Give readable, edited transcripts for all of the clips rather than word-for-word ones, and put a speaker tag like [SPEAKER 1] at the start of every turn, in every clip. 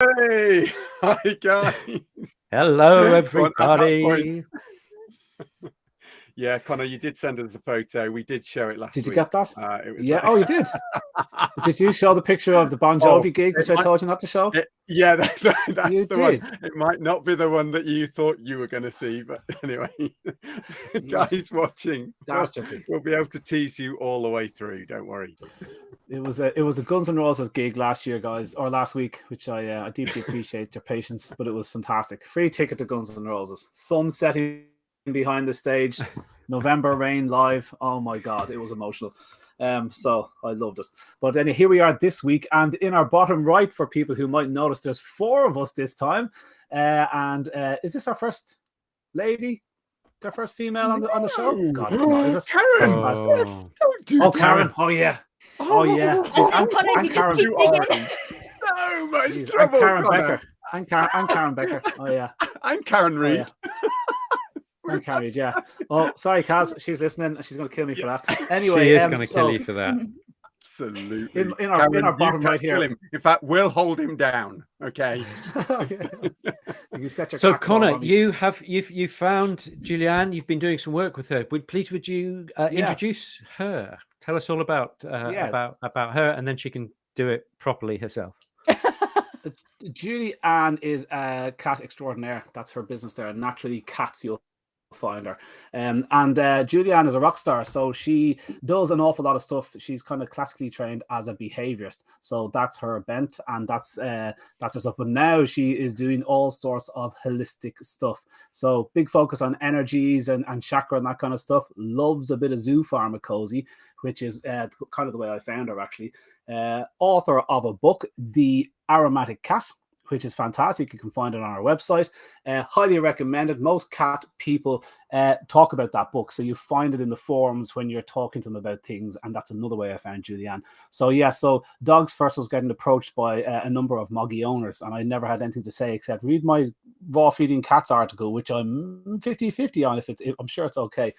[SPEAKER 1] Hey, hi guys.
[SPEAKER 2] Hello, everybody.
[SPEAKER 1] Yeah, Conor, you did send us a photo. We did show it last week.
[SPEAKER 3] Did you get that?
[SPEAKER 1] It was
[SPEAKER 3] yeah. Oh, you did. Did you show the picture of the Bon Jovi gig, which I told you not to show?
[SPEAKER 1] Yeah, that's right. That's
[SPEAKER 3] you
[SPEAKER 1] the
[SPEAKER 3] did.
[SPEAKER 1] one. It might not be the one that you thought you were going to see, but anyway, guys watching, we'll be able to tease you all the way through. Don't worry.
[SPEAKER 3] It was a Guns N' Roses gig last year, guys, or last week, which I deeply appreciate your patience, but it was fantastic. Free ticket to Guns N' Roses. Sun setting behind the stage, November rain live. Oh my God, it was emotional. So I loved it. But then here we are this week, and in our bottom right, for people who might notice, there's 4 of us this time. And is this our first lady? Our first female on the show? God, it's not, is it?
[SPEAKER 1] Karen!
[SPEAKER 3] Karen. Oh yeah. Oh yeah.
[SPEAKER 4] And Karen.
[SPEAKER 1] So much trouble.
[SPEAKER 3] Karen Becker. I'm Karen Becker. Oh yeah.
[SPEAKER 1] I'm Karen Reid.
[SPEAKER 3] Oh, yeah. I'm Karen Reid, yeah. Oh, sorry, Kaz. She's listening and she's going to kill me for that. Anyway,
[SPEAKER 2] she is going to kill you for that.
[SPEAKER 1] Absolutely.
[SPEAKER 3] In our bottom right here.
[SPEAKER 1] In fact, we'll hold him down. Okay.
[SPEAKER 3] So
[SPEAKER 2] Conor, you found Julian. You've been doing some work with her. Would you introduce her? Tell us all about her, and then she can do it properly herself.
[SPEAKER 3] Julian is a cat extraordinaire. That's her business there. Naturally, cats, you'll find her. And Julian is a rock star, so she does an awful lot of stuff. She's kind of classically trained as a behaviorist, so that's her bent, and that's her stuff. But now she is doing all sorts of holistic stuff. So big focus on energies and chakra and that kind of stuff. Loves a bit of zoo pharmacology, which is kind of the way I found her, actually. Author of a book, The Aromatic Cat, which is fantastic. You can find it on our website. Highly recommended. Most cat people talk about that book, so you find it in the forums when you're talking to them about things, and that's another way I found Julian. So yeah, so Dogs First was getting approached by a number of moggy owners, and I never had anything to say except read my raw feeding cats article, which I'm 50-50 on if I'm sure it's okay.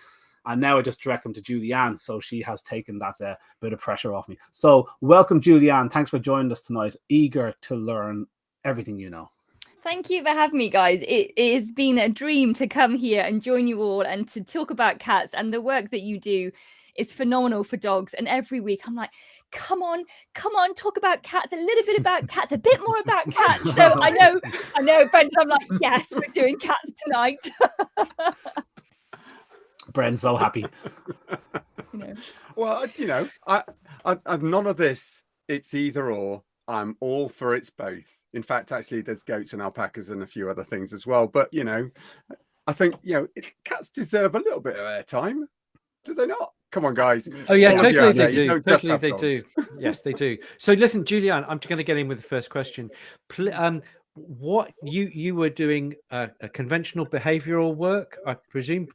[SPEAKER 3] And now I just direct them to Julian, so she has taken that bit of pressure off me. So welcome, Julian. Thanks for joining us tonight. Eager to learn everything you know.
[SPEAKER 4] Thank you for having me, guys. It has been a dream to come here and join you all and to talk about cats, and the work that you do is phenomenal for dogs. And every week I'm like, come on, talk about cats, a little bit about cats, a bit more about cats. So I know, Brendan, I'm like, yes, we're doing cats tonight.
[SPEAKER 3] Bren's so happy.
[SPEAKER 1] Well, I've none of this. It's either or. I'm all for it's both. In fact, actually, there's goats and alpacas and a few other things as well. But I think cats deserve a little bit of airtime, do they not? Come on, guys.
[SPEAKER 2] Oh yeah, totally they do. Totally they do. Yes, they do. So listen, Julian, I'm going to get in with the first question. What you were doing a conventional behavioral work, I presume.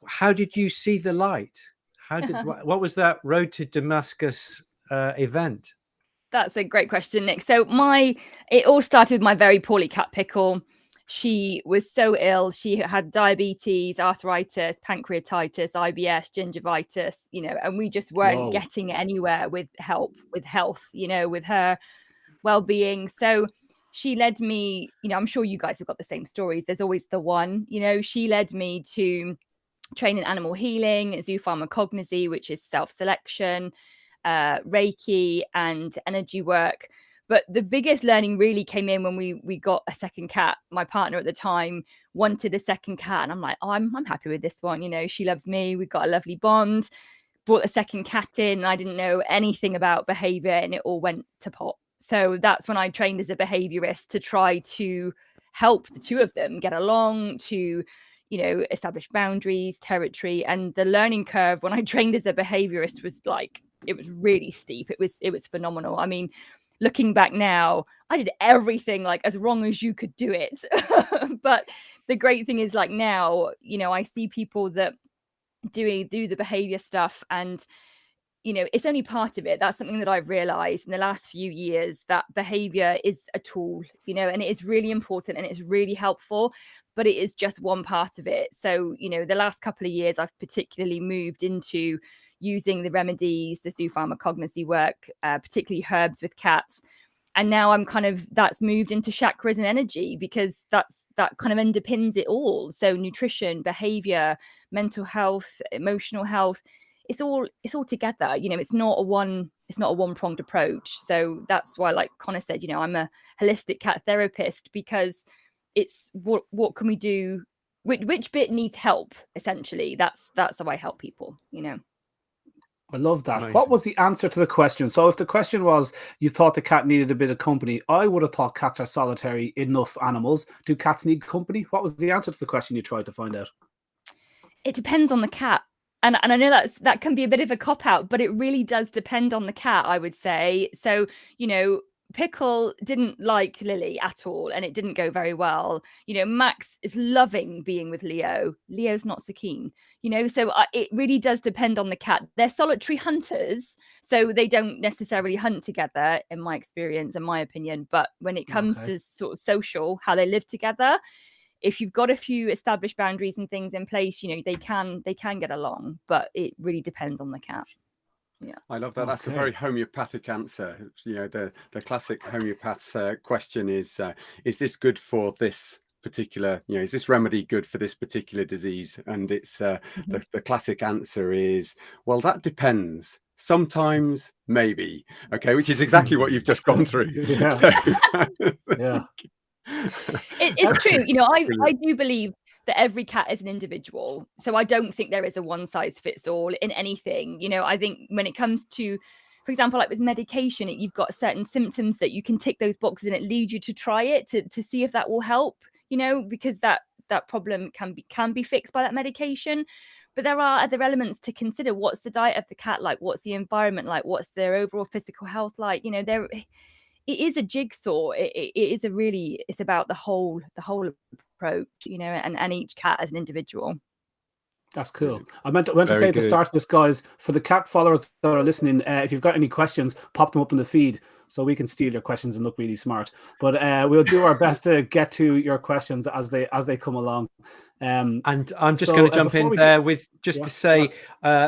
[SPEAKER 2] How did you see the light? What was that road to Damascus event?
[SPEAKER 4] That's a great question, Nick. So it all started with my very poorly cat Pickle. She was so ill. She had diabetes, arthritis, pancreatitis, IBS, gingivitis, and we just weren't getting anywhere with health, with her well-being. So she led me, I'm sure you guys have got the same stories. There's always the one, she led me to train in animal healing, zoo pharmacology, which is self-selection, Reiki and energy work. But the biggest learning really came in when we got a second cat. My partner at the time wanted a second cat, and I'm like, I'm happy with this one. She loves me. We've got a lovely bond. Brought a second cat in, and I didn't know anything about behavior, and it all went to pot. So that's when I trained as a behaviorist to try to help the two of them get along, to establish boundaries, territory. And the learning curve when I trained as a behaviorist was it was really steep. It was phenomenal. I mean, looking back now, I did everything as wrong as you could do it. But the great thing is now, I see people that do the behavior stuff, and it's only part of it. That's something that I've realized in the last few years, that behavior is a tool, and it is really important and it's really helpful, but it is just one part of it. So, the last couple of years, I've particularly moved into using the remedies, the zoo pharmacology work, particularly herbs with cats, And now I'm kind of, that's moved into chakras and energy, because that kind of underpins it all. So nutrition, behavior, mental health, emotional health, it's all together. It's not a one-pronged approach. So that's why, like Conor said, I'm a holistic cat therapist, because it's what can we do? Which bit needs help? Essentially, that's how I help people.
[SPEAKER 3] I love that.
[SPEAKER 2] Amazing.
[SPEAKER 3] What was the answer to the question? So if the question was, you thought the cat needed a bit of company, I would have thought cats are solitary enough animals. Do cats need company? What was the answer to the question you tried to find out?
[SPEAKER 4] It depends on the cat. And I know that can be a bit of a cop-out, but it really does depend on the cat, I would say. So, Pickle didn't like Lily at all, and it didn't go very well. Max is loving being with Leo. Leo's not so keen. So it really does depend on the cat. They're solitary hunters, so they don't necessarily hunt together, in my experience, in my opinion. But when it comes to sort of social, how they live together, if you've got a few established boundaries and things in place, they can get along. But it really depends on the cat. Yeah,
[SPEAKER 1] I love that. That's a very homeopathic answer. The classic homeopath's question is this good for this particular, is this remedy good for this particular disease? And it's the classic answer is, well, that depends. Sometimes, maybe. Okay, which is exactly what you've just gone through.
[SPEAKER 3] Yeah.
[SPEAKER 1] So,
[SPEAKER 3] yeah.
[SPEAKER 4] It's true. I do believe that every cat is an individual. So I don't think there is a one size fits all in anything. I think when it comes to, for example, like with medication, you've got certain symptoms that you can tick those boxes and it leads you to try it to see if that will help, because that problem can be fixed by that medication. But there are other elements to consider. What's the diet of the cat like? What's the environment like? What's their overall physical health like? It is a jigsaw. It's about the whole approach, and each cat as an individual.
[SPEAKER 3] That's cool. I meant to say at the start of this, guys, for the cat followers that are listening, if you've got any questions, pop them up in the feed so we can steal your questions and look really smart. But we'll do our best to get to your questions as they come along.
[SPEAKER 2] And I'm just going to jump in there to say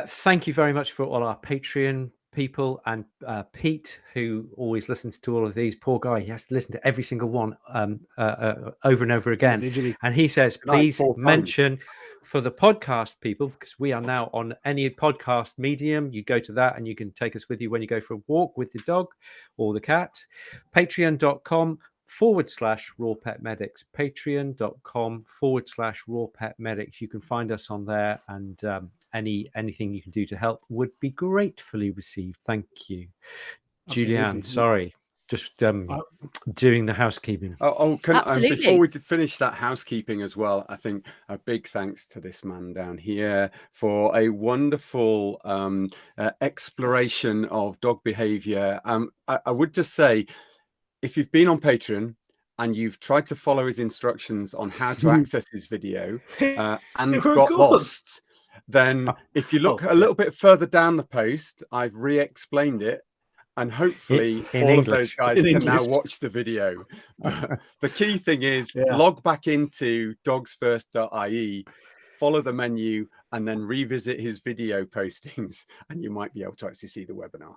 [SPEAKER 2] thank you very much for all our Patreon people, and Pete, who always listens to all of these. Poor guy, he has to listen to every single one over and over again. Individually. And he says, please mention for the podcast people, because we are now on any podcast medium, you go to that and you can take us with you when you go for a walk with the dog or the cat. Patreon.com/Raw Pet Medics. Patreon.com/Raw Pet Medics. You can find us on there, and anything you can do to help would be gratefully received. Thank you. Absolutely. Julian, sorry, just doing the housekeeping.
[SPEAKER 1] Before we finish that housekeeping as well, I think a big thanks to this man down here for a wonderful exploration of dog behavior. I would just say, if you've been on Patreon and you've tried to follow his instructions on how to access his video and got lost, then if you look a little bit further down the post, I've re-explained it, and hopefully all of those guys can now watch the video. The key thing is log back into dogsfirst.ie, follow the menu, and then revisit his video postings, and you might be able to actually see the webinar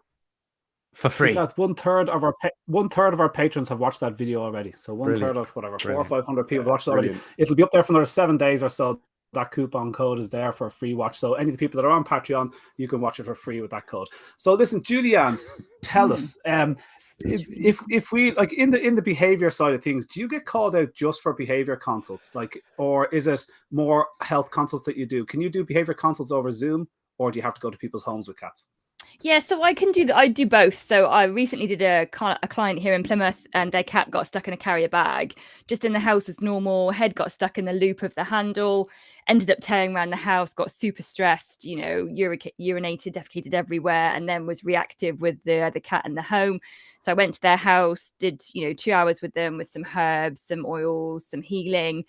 [SPEAKER 2] for free.
[SPEAKER 3] That's one third of our patrons have watched that video already. So one third of whatever, 400 or 500 people watched it already. It'll be up there for another 7 days or so. That coupon code is there for a free watch. So any of the people that are on Patreon, you can watch it for free with that code. So listen, Julian, tell us, if we like in the behavior side of things, do you get called out just for behavior consults, or is it more health consults that you do? Can you do behavior consults over Zoom, or do you have to go to people's homes with cats?
[SPEAKER 4] Yeah, so I can do I do both. So I recently did a client here in Plymouth, and their cat got stuck in a carrier bag just in the house as normal. Head got stuck in the loop of the handle, ended up tearing around the house, got super stressed, urinated, defecated everywhere, and then was reactive with the cat in the home. So I went to their house, did 2 hours with them with some herbs, some oils, some healing,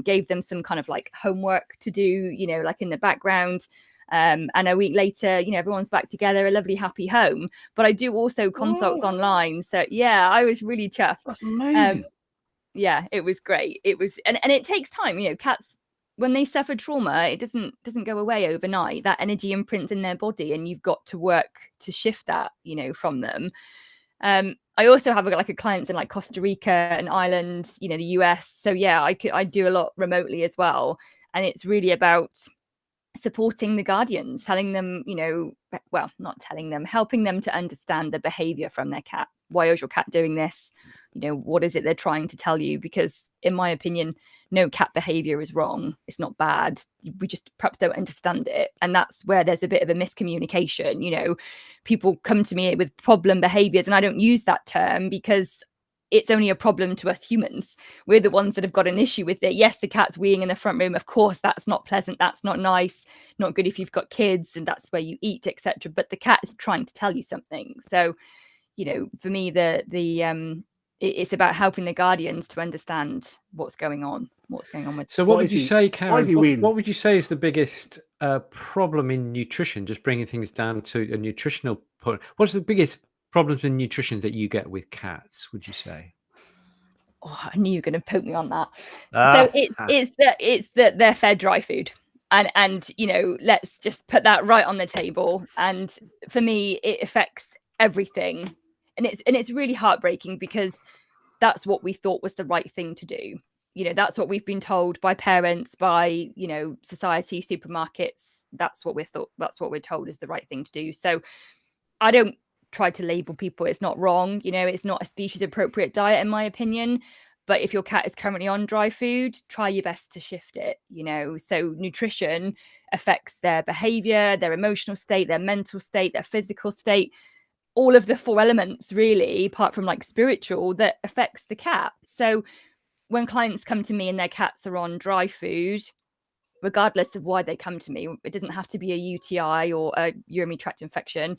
[SPEAKER 4] gave them some kind of like homework to do, like in the background. And a week later, everyone's back together, a lovely, happy home. But I do also consults online. So yeah, I was really chuffed.
[SPEAKER 3] That's amazing.
[SPEAKER 4] Yeah, it was great. It was, and it takes time. Cats, when they suffer trauma, it doesn't go away overnight. That energy imprints in their body, and you've got to work to shift that, from them. I also have like a clients in like Costa Rica and Ireland, you know, the US. So yeah, I do a lot remotely as well. And it's really about supporting the guardians, telling them, you know, well, not telling them, helping them to understand the behavior from their cat. Why is your cat doing this? You know, what is it they're trying to tell you? Because in my opinion, no cat behavior is wrong. It's not bad. We just perhaps don't understand it. And that's where there's a bit of a miscommunication. You know, people come to me with problem behaviors, and I don't use that term because it's only a problem to us humans. We're the ones that have got an issue with it. Yes, the cat's weeing in the front room. Of course, that's not pleasant. That's not nice. Not good if you've got kids and that's where you eat, etc. But the cat is trying to tell you something. So, you know, for me, it's about helping the guardians to understand what's going on with.
[SPEAKER 2] So what would you say, Karen? What would you say is the biggest problem in nutrition? Just bringing things down to a nutritional point. What's the biggest problems in nutrition that you get with cats, would you say?
[SPEAKER 4] Oh, I knew you were going to poke me on that. So it's that they're fed dry food. And you know, let's just put that right on the table. And for me, it affects everything. And it's really heartbreaking because that's what we thought was the right thing to do. You know, that's what we've been told by parents, by, you know, society, supermarkets. That's what we're told is the right thing to do. So I don't try to label people. It's not wrong. You know, it's not a species appropriate diet, in my opinion. But if your cat is currently on dry food, try your best to shift it, you know. So nutrition affects their behavior, their emotional state, their mental state, their physical state, all of the 4 elements, really, apart from like spiritual, that affects the cat. So when clients come to me and their cats are on dry food, regardless of why they come to me, it doesn't have to be a UTI or a urinary tract infection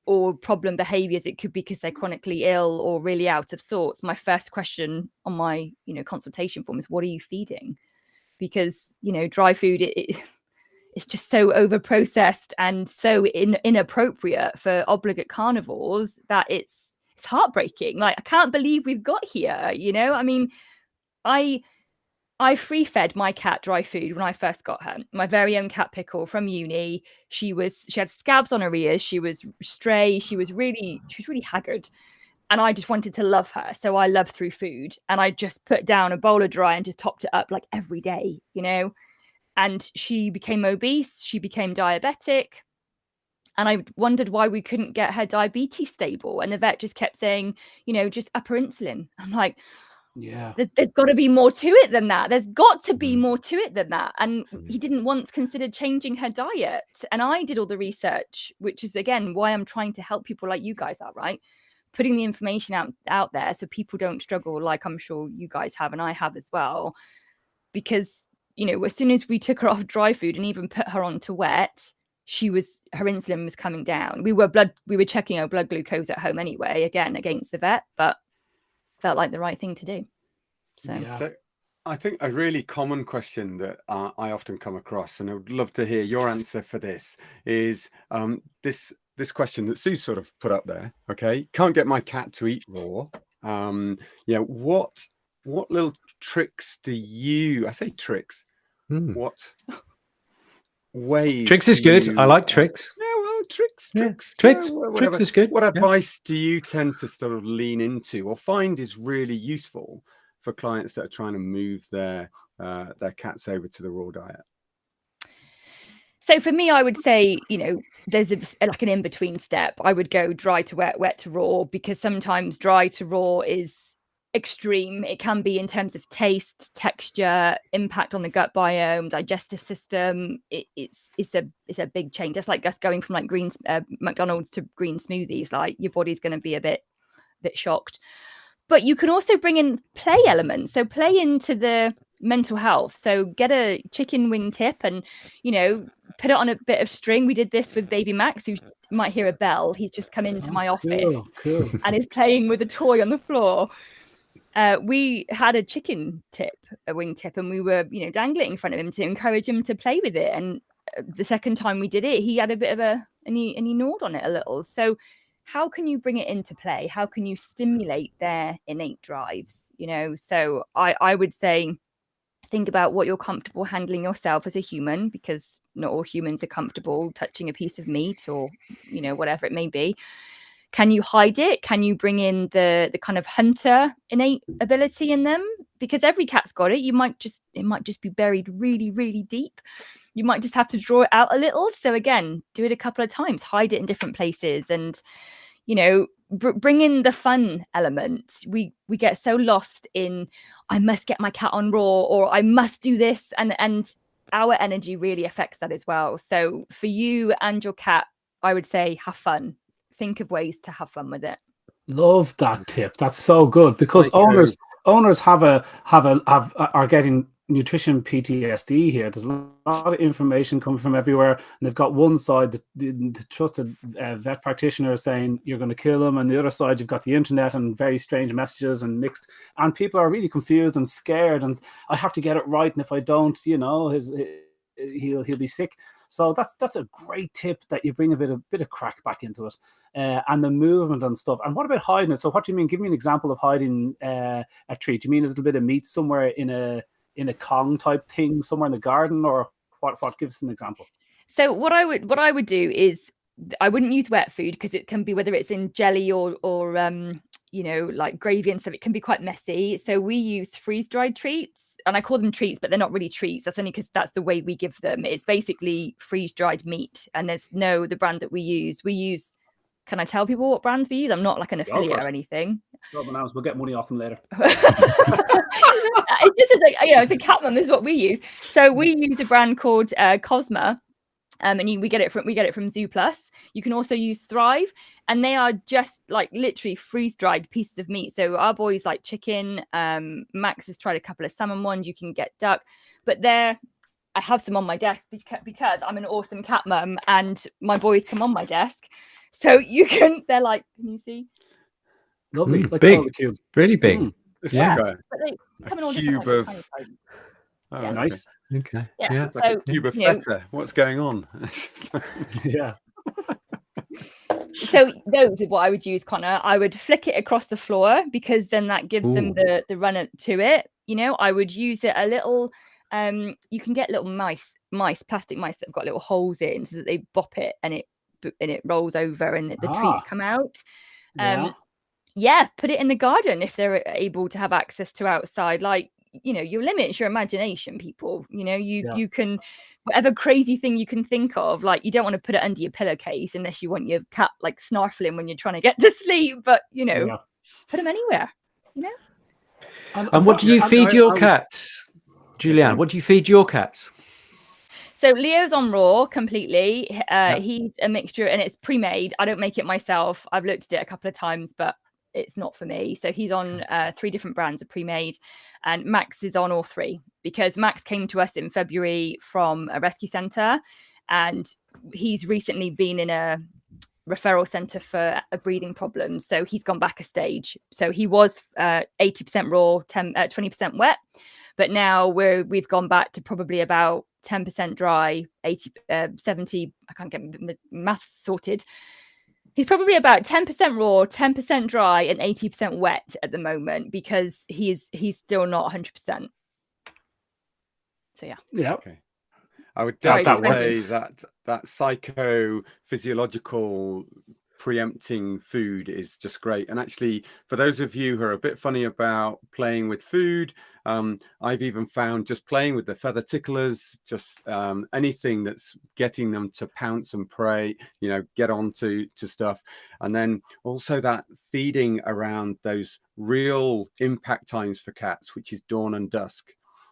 [SPEAKER 4] or problem behaviors. It could be because they're chronically ill or really out of sorts. My first question on my, you know, consultation form is, what are you feeding? Because, you know, dry food, it's just so over processed and so inappropriate for obligate carnivores that it's heartbreaking. Like, I can't believe we've got here, you know. I mean, I free fed my cat dry food when I first got her. My very own cat Pickle from uni. She had scabs on her ears. She was stray. She was really haggard. And I just wanted to love her. So I love through food. And I just put down a bowl of dry and just topped it up like every day, you know. And she became obese. She became diabetic. And I wondered why we couldn't get her diabetes stable. And the vet just kept saying, you know, just up her insulin. I'm like,
[SPEAKER 3] yeah,
[SPEAKER 4] there's got to be more to it than that. There's got to be more to it than that. And he didn't once consider changing her diet. And I did all the research, which is, again, why I'm trying to help people like you guys are, right? Putting the information out there so people don't struggle like I'm sure you guys have and I have as well. Because, you know, as soon as we took her off dry food and even put her onto wet, her insulin was coming down. We were checking her blood glucose at home anyway, again, against the vet, but felt like the right thing to do. So
[SPEAKER 1] I think a really common question that I often come across, and I would love to hear your answer for this, is this question that Sue sort of put up there. Okay, can't get my cat to eat raw. What little tricks do you? I say tricks. What ways?
[SPEAKER 2] Tricks is good. I like tricks.
[SPEAKER 1] Tricks is good. What advice do you tend to sort of lean into or find is really useful for clients that are trying to move their cats over to the raw diet?
[SPEAKER 4] So for me, I would say, you know, there's like an in-between step. I would go dry to wet, wet to raw, because sometimes dry to raw is extreme. It can be in terms of taste, texture, impact on the gut biome, digestive system. It's a big change. Just like us going from like McDonald's to green smoothies, like your body's going to be a bit shocked. But you can also bring in play elements. So play into the mental health. So get a chicken wing tip and, you know, put it on a bit of string. We did this with baby Max, who might hear a bell. He's just come into my office and is playing with a toy on the floor. We had a chicken tip, a wing tip, and we were, you know, dangling it in front of him to encourage him to play with it. And the second time we did it, he had a bit of and he gnawed on it a little. So how can you bring it into play? How can you stimulate their innate drives? You know, so I would say, think about what you're comfortable handling yourself as a human, because not all humans are comfortable touching a piece of meat or, you know, whatever it may be. Can you hide it? Can you bring in the kind of hunter innate ability in them? Because every cat's got it. It might just be buried really, really deep. You might just have to draw it out a little. So again, do it a couple of times, hide it in different places, and bring in the fun element. We get so lost in, I must get my cat on raw, or I must do this, and our energy really affects that as well. So for you and your cat, I would say have fun. Think of ways to have fun with it.
[SPEAKER 3] Love that tip. That's so good, because owners are getting nutrition PTSD here. There's a lot of information coming from everywhere, and they've got one side, the trusted vet practitioner, saying you're going to kill them, and the other side you've got the internet and very strange messages and mixed, and people are really confused and scared, and I have to get it right, and if I don't, he'll be sick. So that's a great tip, that you bring a bit of crack back into it, and the movement and stuff. And what about hiding it? So what do you mean? Give me an example of hiding a treat. Do you mean a little bit of meat somewhere in a Kong type thing somewhere in the garden, or what? Give us an example.
[SPEAKER 4] So what I would do is, I wouldn't use wet food, because it can be, whether it's in jelly or like gravy and stuff, it can be quite messy. So we use freeze-dried treats, and I call them treats, but they're not really treats. That's only because that's the way we give them. It's basically freeze-dried meat, and there's the brand that we use. Can I tell people what brands we use? I'm not like an affiliate or anything.
[SPEAKER 3] We'll get money off them later.
[SPEAKER 4] It's just as a cat mum, this is what we use. So we use a brand called Cosma. And we get it from Zoo Plus. You can also use Thrive, and they are just like literally freeze-dried pieces of meat. So our boys like chicken. Max has tried a couple of salmon ones. You can get duck, but I have some on my desk because I'm an awesome cat mum, and my boys come on my desk. So they're like, can you see?
[SPEAKER 3] Lovely,
[SPEAKER 2] like big, cubes. Really big.
[SPEAKER 1] It's
[SPEAKER 4] yeah,
[SPEAKER 1] like
[SPEAKER 4] but they come in all
[SPEAKER 1] cube
[SPEAKER 4] different,
[SPEAKER 1] of.
[SPEAKER 3] Oh, yeah, nice.
[SPEAKER 2] Okay.
[SPEAKER 4] Yeah.
[SPEAKER 1] Like a cube of feta. What's going on?
[SPEAKER 3] Yeah.
[SPEAKER 4] So those are what I would use, Conor. I would flick it across the floor, because then that gives them the run to it. I would use it a little. You can get little plastic mice that have got little holes in, so that they bop it and it rolls over and the treats come out. Put it in the garden if they're able to have access to outside. Like, your limits your imagination, people. You can, whatever crazy thing you can think of, like, you don't want to put it under your pillowcase unless you want your cat like snarfling when you're trying to get to sleep, but put them anywhere.
[SPEAKER 2] And what do you feed your cats, Julian? What do you feed your cats?
[SPEAKER 4] So Leo's on raw completely. He's a mixture, and it's pre-made. I don't make it myself. I've looked at it a couple of times, but it's not for me. So he's on 3 different brands of pre-made, and Max is on all 3, because Max came to us in February from a rescue centre, and he's recently been in a referral centre for a breathing problem. So he's gone back a stage. So he was 80% raw, 20% wet, but now we've gone back to probably about 10% dry, 70. I can't get the maths sorted. He's probably about 10% raw, 10% dry, and 80% wet at the moment, because he's still not 100%. So yeah.
[SPEAKER 1] Okay. I would definitely say that psychophysiological preempting food is just great. And actually, for those of you who are a bit funny about playing with food, I've even found just playing with the feather ticklers, just anything that's getting them to pounce and prey, get on to stuff. And then also that feeding around those real impact times for cats, which is dawn and dusk.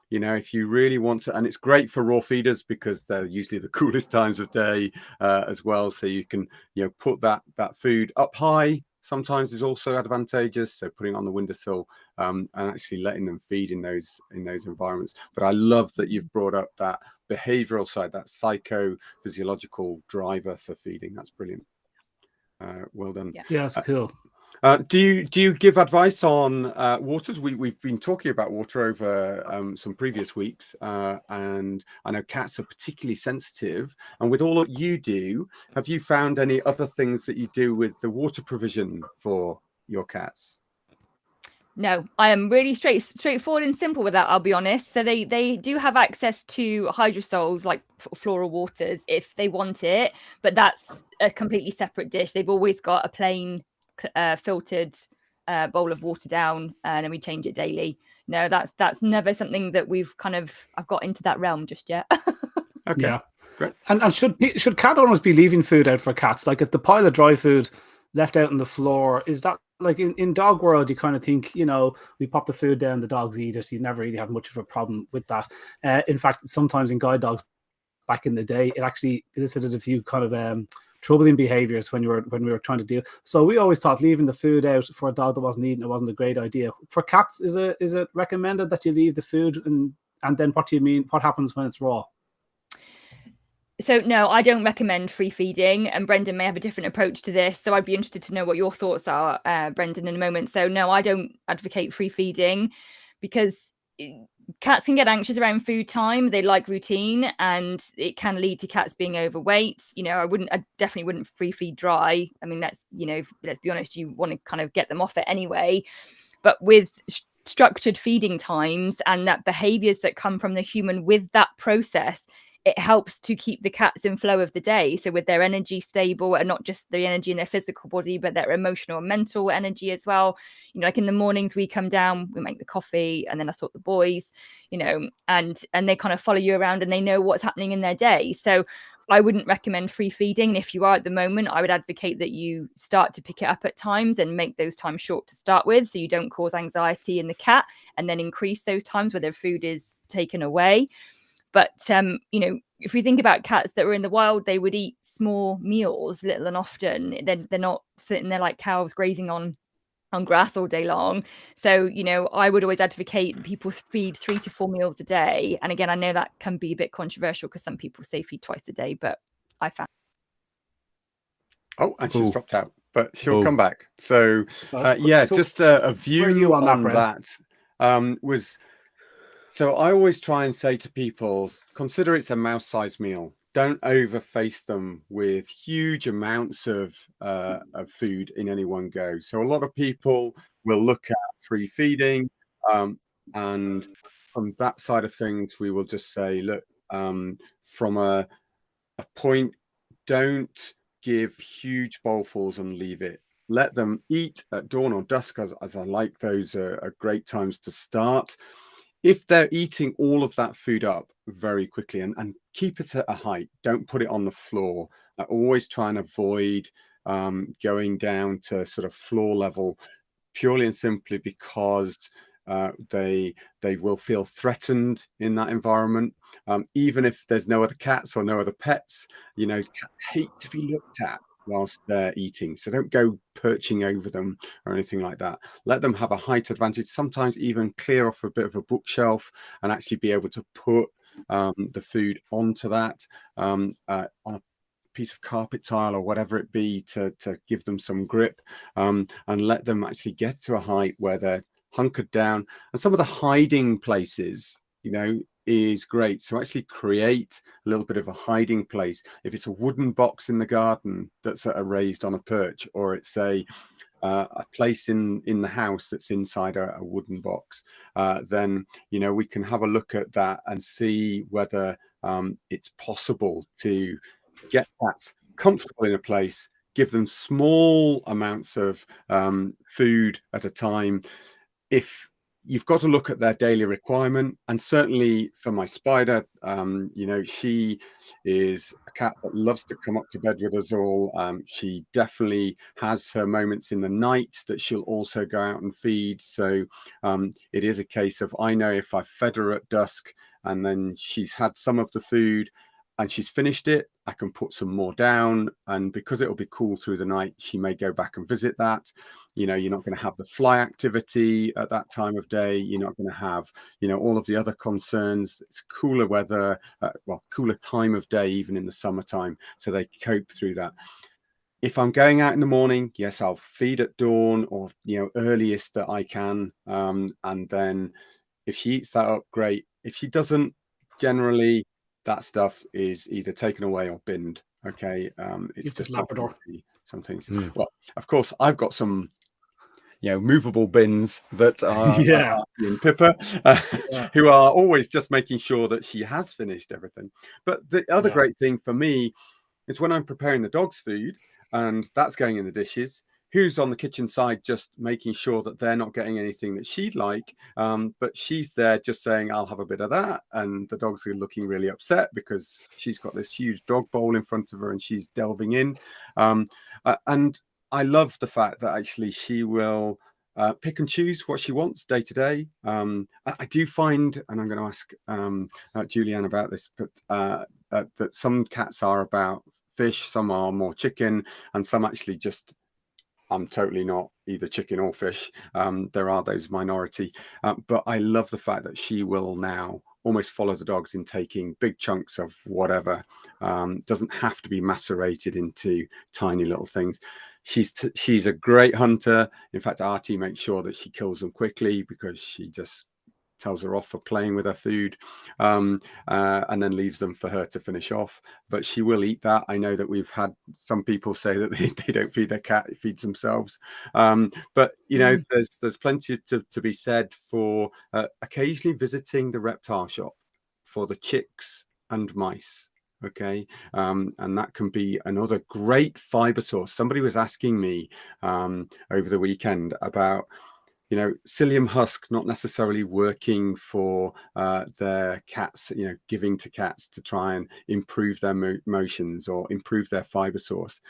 [SPEAKER 1] If you really want to, and it's great for raw feeders, because they're usually the coolest times of day as well. So you can, put that food up high. Sometimes is also advantageous. So putting it on the windowsill and actually letting them feed in those environments. But I love that you've brought up that behavioral side, that psychophysiological driver for feeding. That's brilliant. Well done.
[SPEAKER 3] Yeah, that's cool.
[SPEAKER 1] Do you give advice on waters? We've been talking about water over some previous weeks, and I know cats are particularly sensitive. And with all that you do, have you found any other things that you do with the water provision for your cats?
[SPEAKER 4] No, I am really straightforward and simple with that, I'll be honest. So they do have access to hydrosols, like floral waters, if they want it, but that's a completely separate dish. They've always got a plain filtered bowl of water down, and then we change it daily. No, that's never something that I've got into that realm just yet.
[SPEAKER 1] Okay.
[SPEAKER 3] Yeah.
[SPEAKER 1] Great.
[SPEAKER 3] And should cat owners be leaving food out for cats? Like, at the pile of dry food left out on the floor, is that, like, in dog world, you kind of think, we pop the food down, the dogs eat it, so you never really have much of a problem with that. In fact, sometimes in guide dogs back in the day, it actually elicited a few kind of troubling behaviors when we were trying to deal. So we always thought leaving the food out for a dog that wasn't eating it wasn't a great idea. For cats, is it recommended that you leave the food, and then what do you mean? What happens when it's raw?
[SPEAKER 4] So no, I don't recommend free feeding, and Brendan may have a different approach to this. So I'd be interested to know what your thoughts are, Brendan, in a moment. So no, I don't advocate free feeding, because cats can get anxious around food time. They like routine, and it can lead to cats being overweight. I definitely wouldn't free feed dry. I mean, let's be honest, you want to kind of get them off it anyway. But with structured feeding times and that behaviors that come from the human with that process, it helps to keep the cats in flow of the day. So with their energy stable, and not just the energy in their physical body, but their emotional and mental energy as well. Like in the mornings we come down, we make the coffee, and then I sort the boys, and they kind of follow you around, and they know what's happening in their day. So I wouldn't recommend free feeding. And if you are at the moment, I would advocate that you start to pick it up at times and make those times short to start with, so you don't cause anxiety in the cat, and then increase those times where their food is taken away. But, if we think about cats that were in the wild, they would eat small meals, little and often. They're not sitting there like cows grazing on grass all day long. So, I would always advocate people feed 3 to 4 meals a day. And again, I know that can be a bit controversial because some people say feed twice a day, but I found.
[SPEAKER 1] Oh, and she's dropped out, but she'll come back. So, just a view on that was... So I always try and say to people, consider it's a mouse-sized meal. Don't overface them with huge amounts of food in any one go. So a lot of people will look at free feeding, and from that side of things, we will just say, look, from a point, don't give huge bowlfuls and leave it. Let them eat at dawn or dusk, as I like. Those are great times to start. If they're eating all of that food up very quickly, and keep it at a height, don't put it on the floor. I always try and avoid going down to sort of floor level, purely and simply because they will feel threatened in that environment. Even if there's no other cats or no other pets, cats hate to be looked at whilst they're eating. So don't go perching over them or anything like that. Let them have a height advantage, sometimes even clear off a bit of a bookshelf and actually be able to put the food onto that on a piece of carpet tile or whatever it be to give them some grip, and let them actually get to a height where they're hunkered down. And some of the hiding places, is great. So actually create a little bit of a hiding place. If it's a wooden box in the garden that's raised on a perch, or it's a place in the house that's inside a wooden box, then we can have a look at that and see whether it's possible to get cats comfortable in a place, give them small amounts of food at a time. If you've got to look at their daily requirement, and certainly for my spider, she is a cat that loves to come up to bed with us all. She definitely has her moments in the night that she'll also go out and feed. So it is a case of, I know if I fed her at dusk and then she's had some of the food and she's finished it, I can put some more down, and because it'll be cool through the night, she may go back and visit that. You're not going to have the fly activity at that time of day. You're not going to have, all of the other concerns. It's cooler weather, cooler time of day, even in the summertime, so they cope through that. If I'm going out in the morning, yes, I'll feed at dawn or, earliest that I can. And then if she eats that up, great. If she doesn't, generally, that stuff is either taken away or binned. Okay, it's just
[SPEAKER 3] Labrador.
[SPEAKER 1] some things. Well, of course, I've got some movable bins that are
[SPEAKER 3] Yeah.
[SPEAKER 1] in Pippa, who are always just making sure that she has finished everything. But the other great thing for me is when I'm preparing the dog's food and that's going in the dishes, who's on the kitchen side just making sure that they're not getting anything that she'd like, but she's there just saying, I'll have a bit of that, and the dogs are looking really upset because she's got this huge dog bowl in front of her and she's delving in. And I love the fact that actually she will pick and choose what she wants day to day. I do find, and I'm going to ask Julian about this, but that some cats are about fish, some are more chicken, and some actually just, I'm totally not either chicken or fish. There are those minority, but I love the fact that she will now almost follow the dogs in taking big chunks of whatever. Doesn't have to be macerated into tiny little things. She's a great hunter. In fact, Artie makes sure that she kills them quickly because she just tells her off for playing with her food, and then leaves them for her to finish off. But she will eat that. I know that we've had some people say that they don't feed their cat, it feeds themselves. But there's plenty to be said for occasionally visiting the reptile shop for the chicks and mice. Okay, and that can be another great fiber source. Somebody was asking me over the weekend about psyllium husk not necessarily working for their cats, giving to cats to try and improve their motions or improve their fiber source.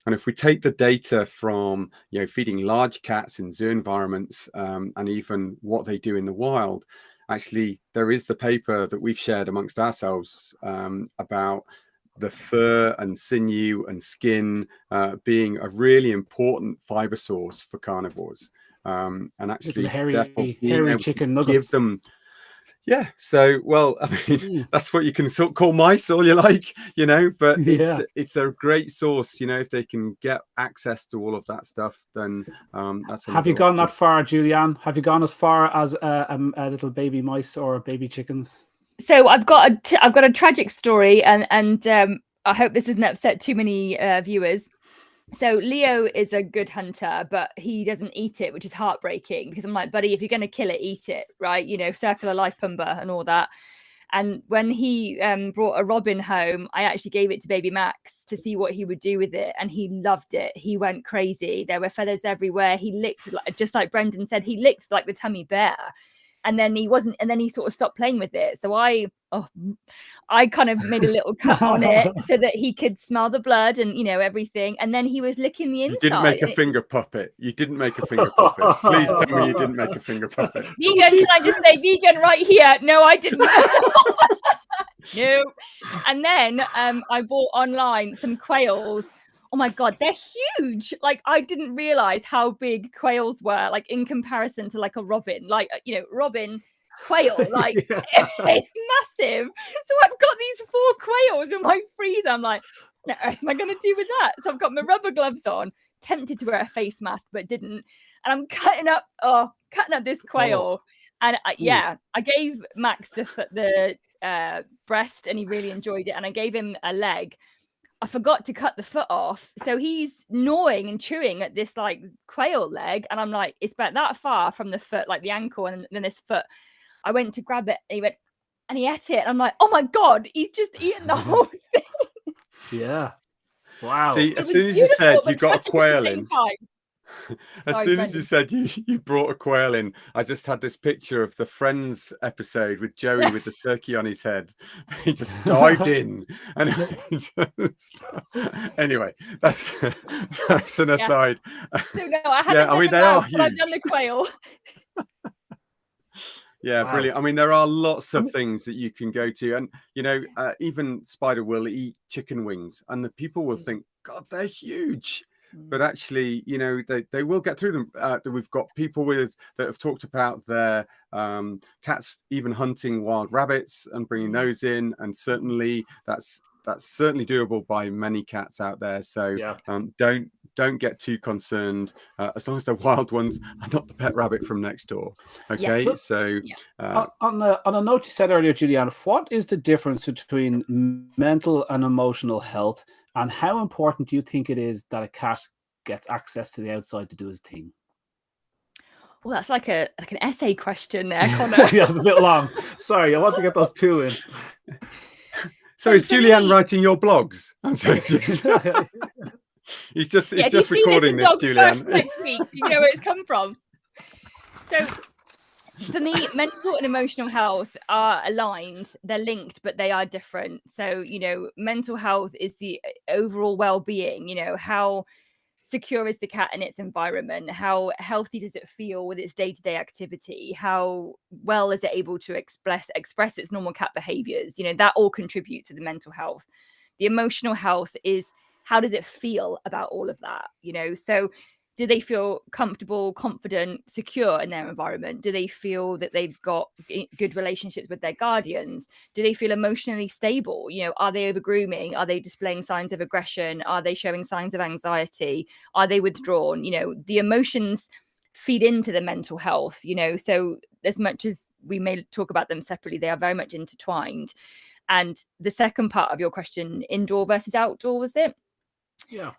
[SPEAKER 1] And if we take the data from feeding large cats in zoo environments, and even what they do in the wild, actually there is the paper that we've shared amongst ourselves about the fur and sinew and skin being a really important fiber source for carnivores. And actually
[SPEAKER 3] hairy chicken nuggets.
[SPEAKER 1] Give them, so well, I mean, that's what you can call mice all you like, but it's a great source. If they can get access to all of that stuff, then that's.
[SPEAKER 3] Have you gone that far, Julian? Have you gone as far as a little baby mice or baby chickens?
[SPEAKER 4] So I've got a tragic story, and I hope this doesn't upset too many viewers. So Leo is a good hunter, but he doesn't eat it, which is heartbreaking because I'm like, buddy, if you're going to kill it, eat it, right? Circular life Pumba and all that. And when he brought a robin home, I actually gave it to baby Max to see what he would do with it. And he loved it. He went crazy. There were feathers everywhere. He licked, just like Brendan said, he licked like the tummy bear. And then he sort of stopped playing with it. So I kind of made a little cut on it so that he could smell the blood and everything. And then he was licking the inside.
[SPEAKER 1] You didn't make a finger puppet. You didn't make a finger puppet. Please tell me you didn't make a finger puppet.
[SPEAKER 4] Vegan, can I just say vegan right here? No, I didn't. No. And then I bought online some quails. Oh my God, they're huge. Like, I didn't realize how big quails were, like in comparison to like a robin, robin quail, like it's massive. So I've got these 4 quails in my freezer. I'm like, what on earth am I going to do with that? So I've got my rubber gloves on, tempted to wear a face mask, but didn't. And I'm cutting up this quail. And I gave Max the breast and he really enjoyed it. And I gave him a leg. I forgot to cut the foot off. So he's gnawing and chewing at this like quail leg. And I'm like, it's about that far from the foot, like the ankle and then this foot. I went to grab it and he went, and he ate it. And I'm like, oh my God, he's just eaten the whole thing.
[SPEAKER 3] Yeah. Wow.
[SPEAKER 1] See, as soon as you said you got a quail in, as soon as you said you brought a quail in, I just had this picture of the Friends episode with Joey with the turkey on his head. He just dived in, and anyway, that's an aside.
[SPEAKER 4] So no, I haven't done the mouse, but I've done the quail.
[SPEAKER 1] Yeah, wow. Brilliant. I mean, there are lots of things that you can go to, and even Spider will eat chicken wings, and the people will think, God, they're huge. But actually, they will get through them. We've got people that have talked about their cats even hunting wild rabbits and bringing those in, and certainly that's certainly doable by many cats out there. So don't get too concerned as long as they're wild ones and not the pet rabbit from next door. Okay,
[SPEAKER 3] on a note you said earlier, Julian, what is the difference between mental and emotional health? And how important do you think it is that a cat gets access to the outside to do his thing?
[SPEAKER 4] Well, that's like an essay question there, Conor.
[SPEAKER 3] Yeah, it's a bit long. Sorry, I want to get those two in.
[SPEAKER 1] So is Julian writing your blogs? I'm sorry. He's just recording this, Julian.
[SPEAKER 4] Next week, you know where it's come from. So for me, mental and emotional health are aligned. They're linked, but they are different. So, mental health is the overall well-being, how secure is the cat in its environment? How healthy does it feel with its day-to-day activity? How well is it able to express its normal cat behaviors? That all contributes to the mental health. The emotional health is, how does it feel about all of that? So do they feel comfortable, confident, secure in their environment? Do they feel that they've got good relationships with their guardians? Do they feel emotionally stable? Are they over grooming? Are they displaying signs of aggression? Are they showing signs of anxiety? Are they withdrawn? The emotions feed into the mental health, so as much as we may talk about them separately, they are very much intertwined. And the second part of your question, indoor versus outdoor, was it?
[SPEAKER 3] Yeah.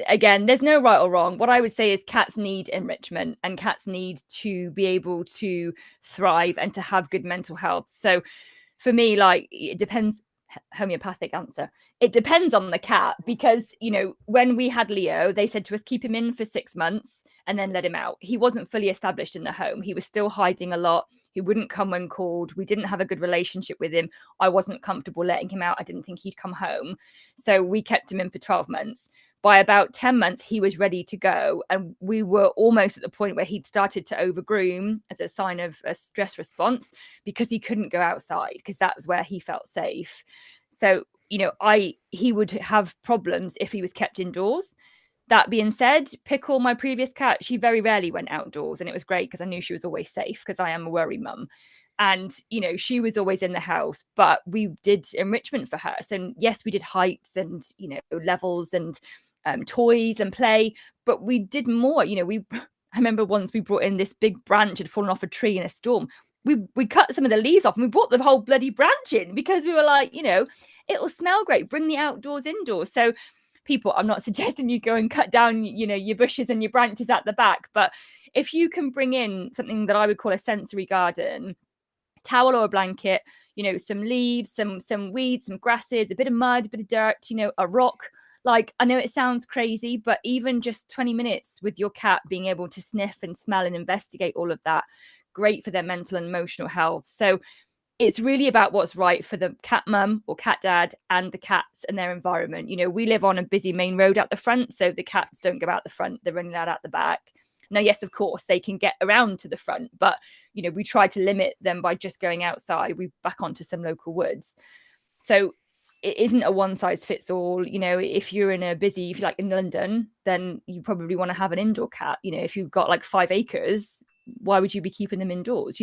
[SPEAKER 4] Again, there's no right or wrong. What I would say is cats need enrichment, and cats need to be able to thrive and to have good mental health. So for me, it depends. Homeopathic answer. It depends on the cat, because, when we had Leo, they said to us, keep him in for 6 months and then let him out. He wasn't fully established in the home. He was still hiding a lot. He wouldn't come when called. We didn't have a good relationship with him. I wasn't comfortable letting him out. I didn't think he'd come home. So we kept him in for 12 months. By about 10 months, he was ready to go. And we were almost at the point where he'd started to overgroom as a sign of a stress response, because he couldn't go outside, because that was where he felt safe. So, he would have problems if he was kept indoors. That being said, Pickle, my previous cat, she very rarely went outdoors. And it was great because I knew she was always safe, because I am a worry mum. And, she was always in the house, but we did enrichment for her. So yes, we did heights and, levels and toys and play, but we did more. I remember once we brought in this big branch had fallen off a tree in a storm. We cut some of the leaves off and we brought the whole bloody branch in, because we were like, it'll smell great. Bring the outdoors indoors. So people, I'm not suggesting you go and cut down, your bushes and your branches at the back, but if you can bring in something that I would call a sensory garden, towel or a blanket, some leaves, some weeds, some grasses, a bit of mud, a bit of dirt, a rock. I know it sounds crazy, but even just 20 minutes with your cat being able to sniff and smell and investigate all of that, great for their mental and emotional health. So it's really about what's right for the cat mum or cat dad and the cats and their environment. We live on a busy main road out the front, so the cats don't go out the front. They're running out the back. Now, yes, of course, they can get around to the front, but, we try to limit them by just going outside. We back onto some local woods. So it isn't a one size fits all. If you're in if you're like in London, then you probably want to have an indoor cat. If you've got 5 acres, why would you be keeping them indoors?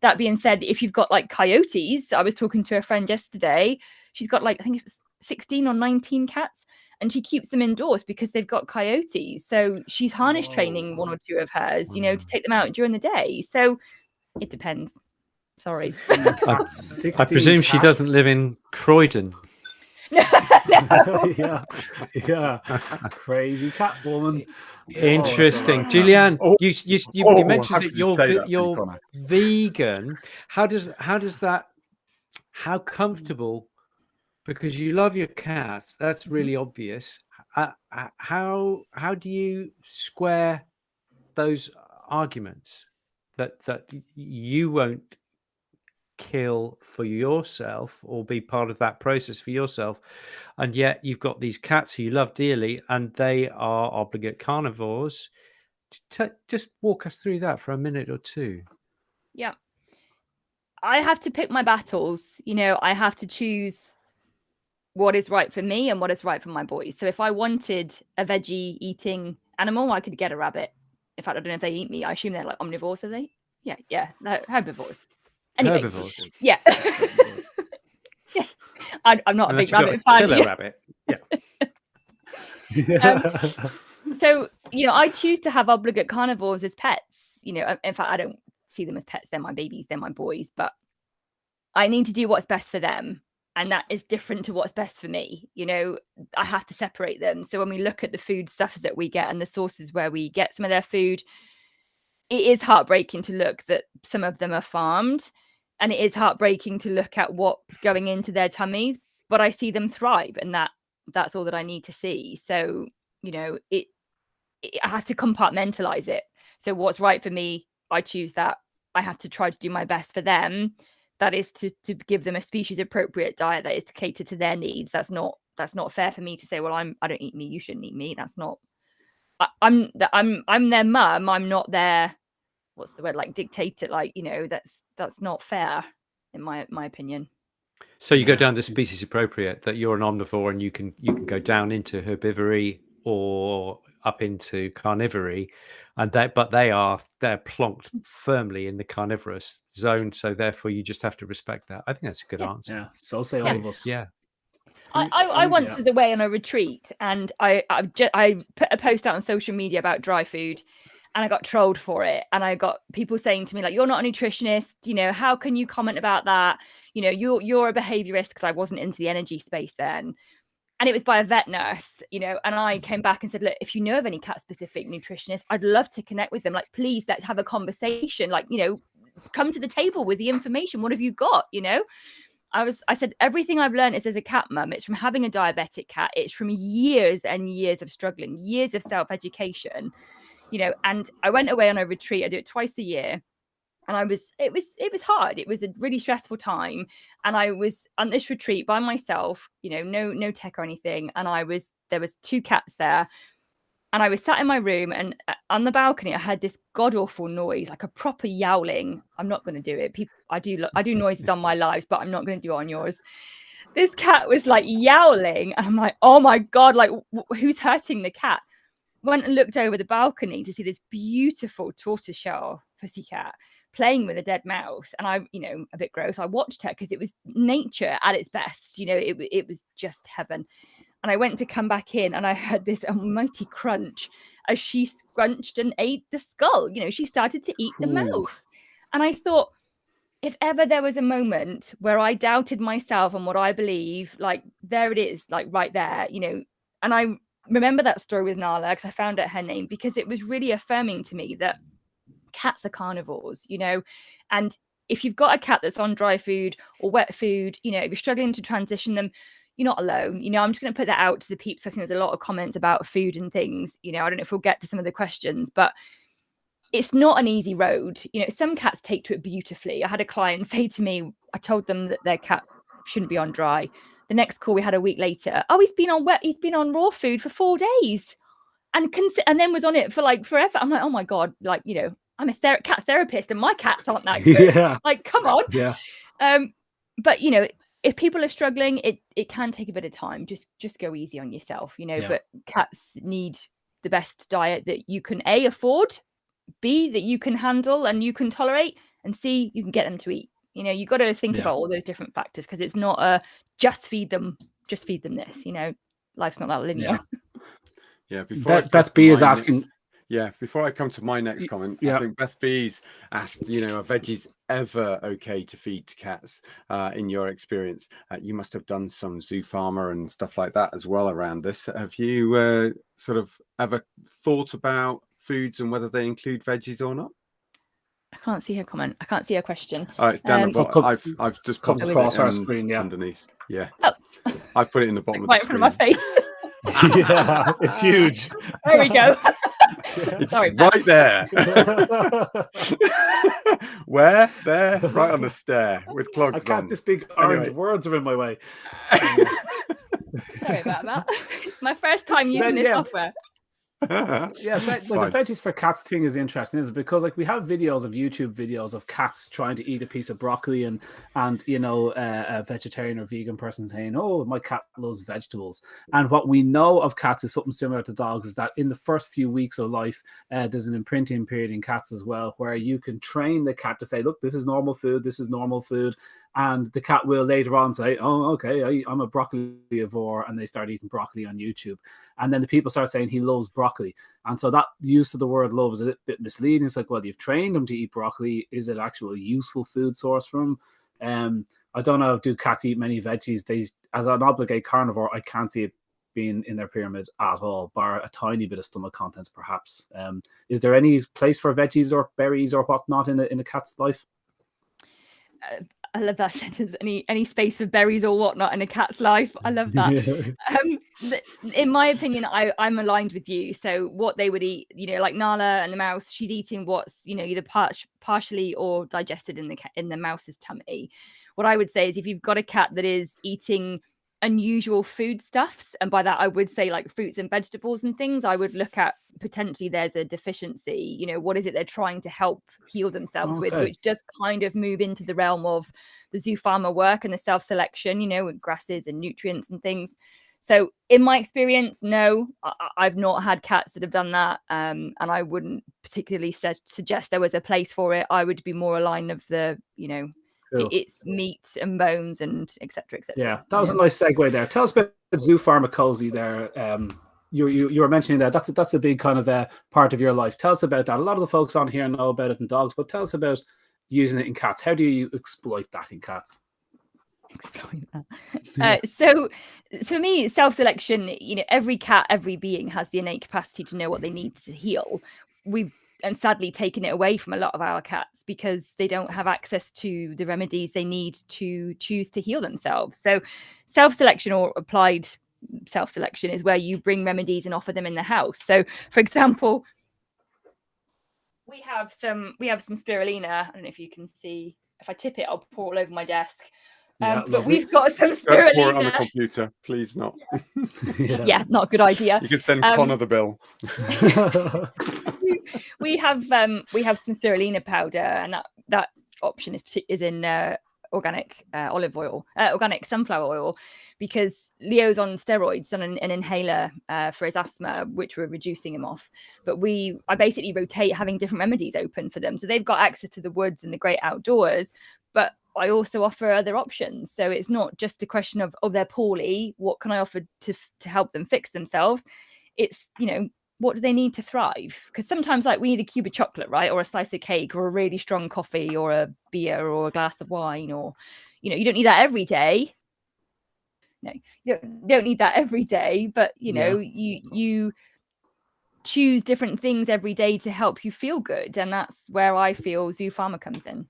[SPEAKER 4] That being said, if you've got coyotes, I was talking to a friend yesterday, she's got I think it was 16 or 19 cats, and she keeps them indoors because they've got coyotes. So she's harness training 1 or 2 of hers, to take them out during the day. So it depends. Sorry.
[SPEAKER 2] I presume she doesn't live in Croydon.
[SPEAKER 3] Yeah. Crazy cat woman.
[SPEAKER 2] Interesting. Julian, you mentioned that you're vegan. How comfortable, because you love your cats, that's really obvious. How do you square those arguments that you won't kill for yourself or be part of that process for yourself, and yet you've got these cats who you love dearly and they are obligate carnivores? Just walk us through that for a minute or two.
[SPEAKER 4] Yeah, I have to pick my battles. I have to choose what is right for me and what is right for my boys. So if I wanted a veggie eating animal, I could get a rabbit. In fact, I don't know if they eat meat. I assume they're omnivores, are they? Yeah, no, herbivores. Anyway,
[SPEAKER 2] herbivores.
[SPEAKER 4] Yeah. Yeah. I'm not a big rabbit fan.
[SPEAKER 2] Kill a rabbit.
[SPEAKER 4] Yeah. So, I choose to have obligate carnivores as pets. In fact, I don't see them as pets. They're my babies. They're my boys. But I need to do what's best for them. And that is different to what's best for me. I have to separate them. So when we look at the food stuffs that we get and the sources where we get some of their food, it is heartbreaking to look that some of them are farmed, and it is heartbreaking to look at what's going into their tummies, but I see them thrive, and that's all that I need to see. So, you know, I have to compartmentalize it. So what's right for me, I choose that. I have to try to do my best for them. That is to give them a species appropriate diet that is to cater to their needs. That's not fair for me to say, well, I don't eat meat, you shouldn't eat meat. That's not. I'm their mum. I'm not their, what's the word, like dictator. Like, you know, that's not fair in my opinion.
[SPEAKER 2] So you go down the species appropriate, that you're an omnivore and you can go down into herbivory or up into carnivory, and they're plonked firmly in the carnivorous zone. So therefore, you just have to respect that. I think that's a good answer.
[SPEAKER 3] Yeah. So say all of us.
[SPEAKER 2] Yeah.
[SPEAKER 4] I once was away on a retreat, and I put a post out on social media about dry food, and I got trolled for it. And I got people saying to me, like, you're not a nutritionist, you know, how can you comment about that? You know, you're a behaviorist, because I wasn't into the energy space then. And it was by a vet nurse, you know, and I came back and said, look, if you know of any cat specific nutritionists, I'd love to connect with them. Like, please, let's have a conversation. Like, you know, come to the table with the information. What have you got? You know, I said, everything I've learned is as a cat mum. It's from having a diabetic cat. It's from years and years of struggling, years of self-education, you know. And I went away on a retreat. I do it twice a year. And it was hard. It was a really stressful time. And I was on this retreat by myself, you know, no tech or anything. And there was 2 cats there. And I was sat in my room, and on the balcony, I heard this god awful noise, like a proper yowling. I'm not going to do it. I do noises on my lives, but I'm not going to do it on yours. This cat was like yowling. And I'm like, oh my God, like who's hurting the cat? Went and looked over the balcony to see this beautiful tortoiseshell pussycat playing with a dead mouse. And I, you know, a bit gross, I watched her because it was nature at its best. You know, it was just heaven. And I went to come back in, and I heard this almighty crunch as she scrunched and ate the skull. You know, she started to eat the mouse. And I thought, if ever there was a moment where I doubted myself and what I believe, like, there it is, like right there, you know. And I remember that story with Nala, because I found out her name, because it was really affirming to me that cats are carnivores, you know. And if you've got a cat that's on dry food or wet food, you know, if you're struggling to transition them, you're not alone. You know, I'm just going to put that out to the peeps. I think there's a lot of comments about food and things, you know. I don't know if we'll get to some of the questions, but it's not an easy road. You know, some cats take to it beautifully. I had a client say to me, I told them that their cat shouldn't be on dry. The next call we had a week later, oh, he's been on raw food for 4 days and then was on it for like forever. I'm like, oh my God, like, you know, I'm a cat therapist and my cats aren't that good.
[SPEAKER 3] Yeah.
[SPEAKER 4] Like, come on.
[SPEAKER 3] Yeah.
[SPEAKER 4] But, you know, if people are struggling, it can take a bit of time. Just go easy on yourself, you know. Yeah. But cats need the best diet that you can A, afford, B, that you can handle and you can tolerate, and C, you can get them to eat. You know, you got to think about all those different factors, because it's not just feed them this, you know. Life's not that linear.
[SPEAKER 1] Yeah. Before
[SPEAKER 3] Beth B is asking.
[SPEAKER 1] Before I come to my next comment, I think Beth B's asked, you know, are veggies ever okay to feed to cats in your experience? You must have done some zoo farmer and stuff like that as well around this. Have you sort of ever thought about foods and whether they include veggies or not?
[SPEAKER 4] I can't see her comment. I can't see her question.
[SPEAKER 1] Oh, it's down the bottom. I've just
[SPEAKER 3] comes across our screen,
[SPEAKER 1] underneath. Yeah.
[SPEAKER 4] Oh.
[SPEAKER 1] I've put it in the bottom
[SPEAKER 4] like
[SPEAKER 1] of the
[SPEAKER 4] right
[SPEAKER 1] screen.
[SPEAKER 4] in front of my face.
[SPEAKER 3] Yeah, it's huge.
[SPEAKER 4] There we go.
[SPEAKER 1] It's right there. Where? There? Right on the stair with clogs on.
[SPEAKER 3] I can't. This big orange words are in my way.
[SPEAKER 4] Sorry about that. It's my first time using this software.
[SPEAKER 3] The veggies for cats thing is interesting, isn't it? Because like we have YouTube videos of cats trying to eat a piece of broccoli, and you know, a vegetarian or vegan person saying, "Oh, my cat loves vegetables." And what we know of cats is something similar to dogs, is that in the first few weeks of life, there's an imprinting period in cats as well, where you can train the cat to say, "Look, this is normal food. This is normal food." And the cat will later on say, "Oh, okay, I'm a broccolivore," and they start eating broccoli on YouTube. And then the people start saying he loves broccoli. And so that use of the word love is a bit misleading. It's like, well, you've trained him to eat broccoli. Is it actually a useful food source for him? I don't know, do cats eat many veggies? As an obligate carnivore, I can't see it being in their pyramid at all, bar a tiny bit of stomach contents, perhaps. Is there any place for veggies or berries or whatnot in a cat's life?
[SPEAKER 4] I love that sentence. Any space for berries or whatnot in a cat's life. I love that. In my opinion, I'm aligned with you. So what they would eat, like Nala and the mouse, she's eating what's either partially or digested in the mouse's tummy. What I would say is if you've got a cat that is eating unusual foodstuffs, and by that I would say like fruits and vegetables and things, I would look at potentially there's a deficiency. What is it they're trying to help heal themselves with, which just kind of move into the realm of the zoo farmer work and the self-selection, with grasses and nutrients and things. So in my experience, no, I've not had cats that have done that, and I wouldn't particularly suggest there was a place for it. I would be more aligned of the Cool. It's meat and bones and etc.
[SPEAKER 3] Yeah, that was a nice segue there. Tell us about zoo pharmacology there. You were mentioning that that's a big kind of part of your life. Tell us about that. A lot of the folks on here know about it in dogs, but tell us about using it in cats. How do you exploit that in cats?
[SPEAKER 4] Exploit that. So for me, self-selection, every cat, every being has the innate capacity to know what they need to heal. We've sadly taken it away from a lot of our cats because they don't have access to the remedies they need to choose to heal themselves. So self-selection or applied self-selection is where you bring remedies and offer them in the house. So for example, we have some spirulina. I don't know if you can see. If I tip it, I'll pour all over my desk. But we've got some spirulina.
[SPEAKER 1] Pour it on the computer, please not.
[SPEAKER 4] Yeah, not a good idea. You
[SPEAKER 1] could send Conor the bill.
[SPEAKER 4] we have some spirulina powder, and that option is in organic olive oil, organic sunflower oil, because Leo's on steroids, on an inhaler for his asthma, which we're reducing him off. But I basically rotate having different remedies open for them, so they've got access to the woods and the great outdoors. But I also offer other options, so it's not just a question of they're poorly, what can I offer to help them fix themselves? It's what do they need to thrive? Because sometimes we need a cube of chocolate, right? Or a slice of cake, or a really strong coffee, or a beer, or a glass of wine, or you don't need that every day. No, you don't need that every day, but you choose different things every day to help you feel good, and that's where I feel Zoo Pharma comes in.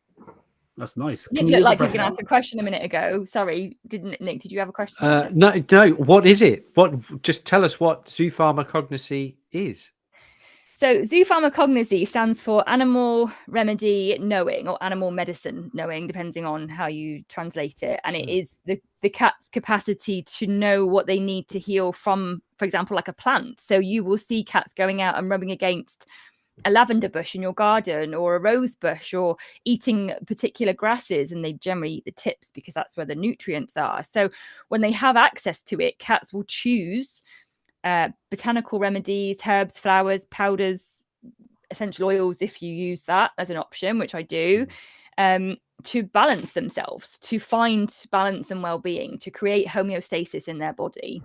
[SPEAKER 3] That's nice.
[SPEAKER 4] You look like you were going to ask a question a minute ago. Sorry, Nick? Did you have a question?
[SPEAKER 2] No. What is it? Just tell us what zoo pharmacognosy is.
[SPEAKER 4] So zoo pharmacognosy stands for animal remedy knowing, or animal medicine knowing, depending on how you translate it. And it is the cat's capacity to know what they need to heal from, for example, like a plant. So you will see cats going out and rubbing against a lavender bush in your garden, or a rose bush, or eating particular grasses, and they generally eat the tips because that's where the nutrients are. So when they have access to it, cats will choose botanical remedies, herbs, flowers, powders, essential oils, if you use that as an option, which I do, to balance themselves, to find balance and well-being, to create homeostasis in their body.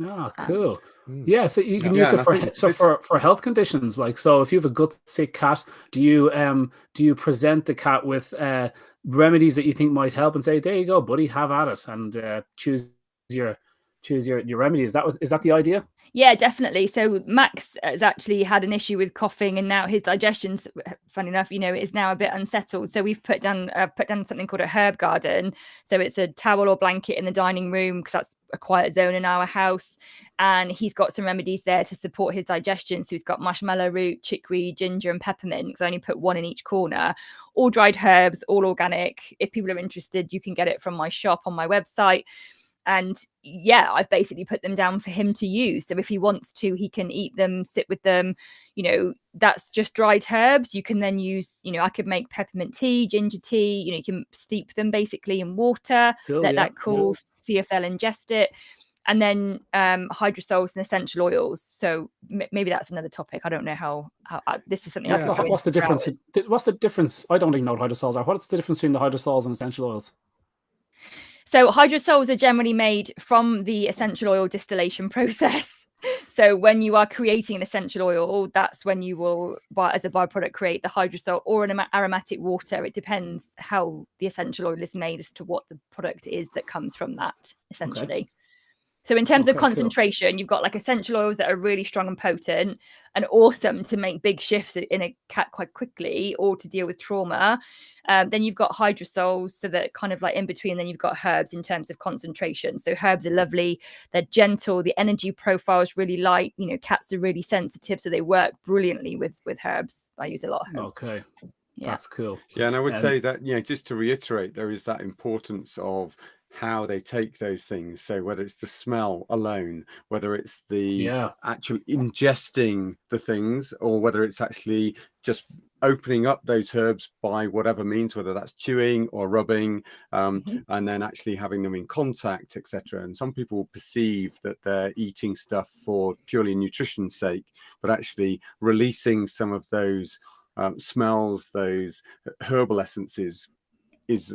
[SPEAKER 3] Ah, cool. Yeah, so you can use it for health conditions. So if you have a gut sick cat, do you present the cat with remedies that you think might help, and say, there you go, buddy, have at it, and choose your remedy? Is that the idea?
[SPEAKER 4] Yeah, definitely. So Max has actually had an issue with coughing, and now his digestion's, funny enough, is now a bit unsettled. So we've put down something called a herb garden. So it's a towel or blanket in the dining room, because that's a quiet zone in our house, and he's got some remedies there to support his digestion. So he's got marshmallow root, chickweed, ginger, and peppermint, because I only put one in each corner. All dried herbs, all organic. If people are interested, you can get it from my shop on my website. And yeah, I've basically put them down for him to use. So if he wants to, he can eat them, sit with them. That's just dried herbs. You can then use, I could make peppermint tea, ginger tea. You can steep them basically in water, let that cool, see if they'll ingest it. And then hydrosols and essential oils. So maybe that's another topic. I don't know how this is something.
[SPEAKER 3] What's the difference? What's the difference? I don't even know what hydrosols are. What's the difference between the hydrosols and essential oils?
[SPEAKER 4] So hydrosols are generally made from the essential oil distillation process. So when you are creating an essential oil, that's when you will, as a byproduct, create the hydrosol or an aromatic water. It depends how the essential oil is made as to what the product is that comes from that, essentially. So in terms of concentration, you've got like essential oils that are really strong and potent and awesome to make big shifts in a cat quite quickly or to deal with trauma. Then you've got hydrosols, so that kind of like in between. Then you've got herbs in terms of concentration. So herbs are lovely. They're gentle. The energy profile is really light. You know, cats are really sensitive, so they work brilliantly with herbs. I use a lot of herbs.
[SPEAKER 3] Okay. Yeah. That's cool.
[SPEAKER 1] Yeah, and I would say that, you know, just to reiterate, there is that importance of how they take those things. So whether it's the smell alone, whether it's the actual ingesting the things, or whether it's actually just opening up those herbs by whatever means, whether that's chewing or rubbing, and then actually having them in contact, etc. And some people perceive that they're eating stuff for purely nutrition's sake, but actually releasing some of those smells, those herbal essences,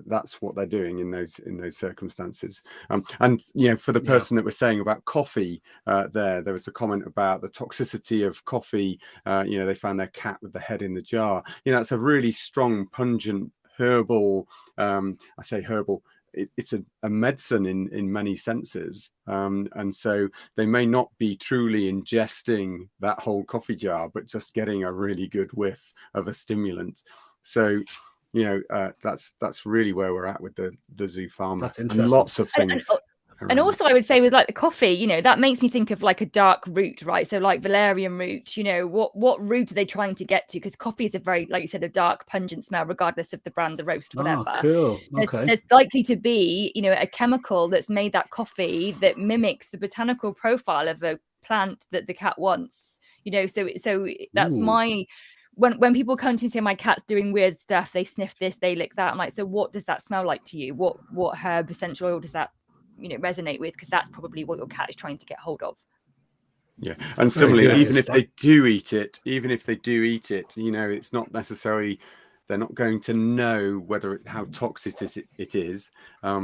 [SPEAKER 1] that's what they're doing in those circumstances. And you know, for the person that was saying about coffee, there was a comment about the toxicity of coffee. You know, they found their cat with the head in the jar. You know, it's a really strong, pungent herbal. I say herbal. It's a medicine in many senses, and so they may not be truly ingesting that whole coffee jar, but just getting a really good whiff of a stimulant. So, you know, that's really where we're at with the zoo pharma.
[SPEAKER 3] That's interesting.
[SPEAKER 1] And lots of things.
[SPEAKER 4] And also, I would say with like the coffee, you know, that makes me think of like a dark root, right? So like valerian root, you know, what root are they trying to get to? Because coffee is a very, like you said, a dark, pungent smell, regardless of the brand, the roast, whatever.
[SPEAKER 3] Oh, cool. Okay.
[SPEAKER 4] There's likely to be, you know, a chemical that's made that coffee that mimics the botanical profile of a plant that the cat wants. You know, so that's my. When people come to me and say my cat's doing weird stuff, they sniff this, they lick that. I'm like, so what does that smell like to you? What herb, essential oil does that, you know, resonate with? Because that's probably what your cat is trying to get hold of.
[SPEAKER 1] Yeah, and similarly, even if they do eat it, you know, it's not necessarily, they're not going to know how toxic it is.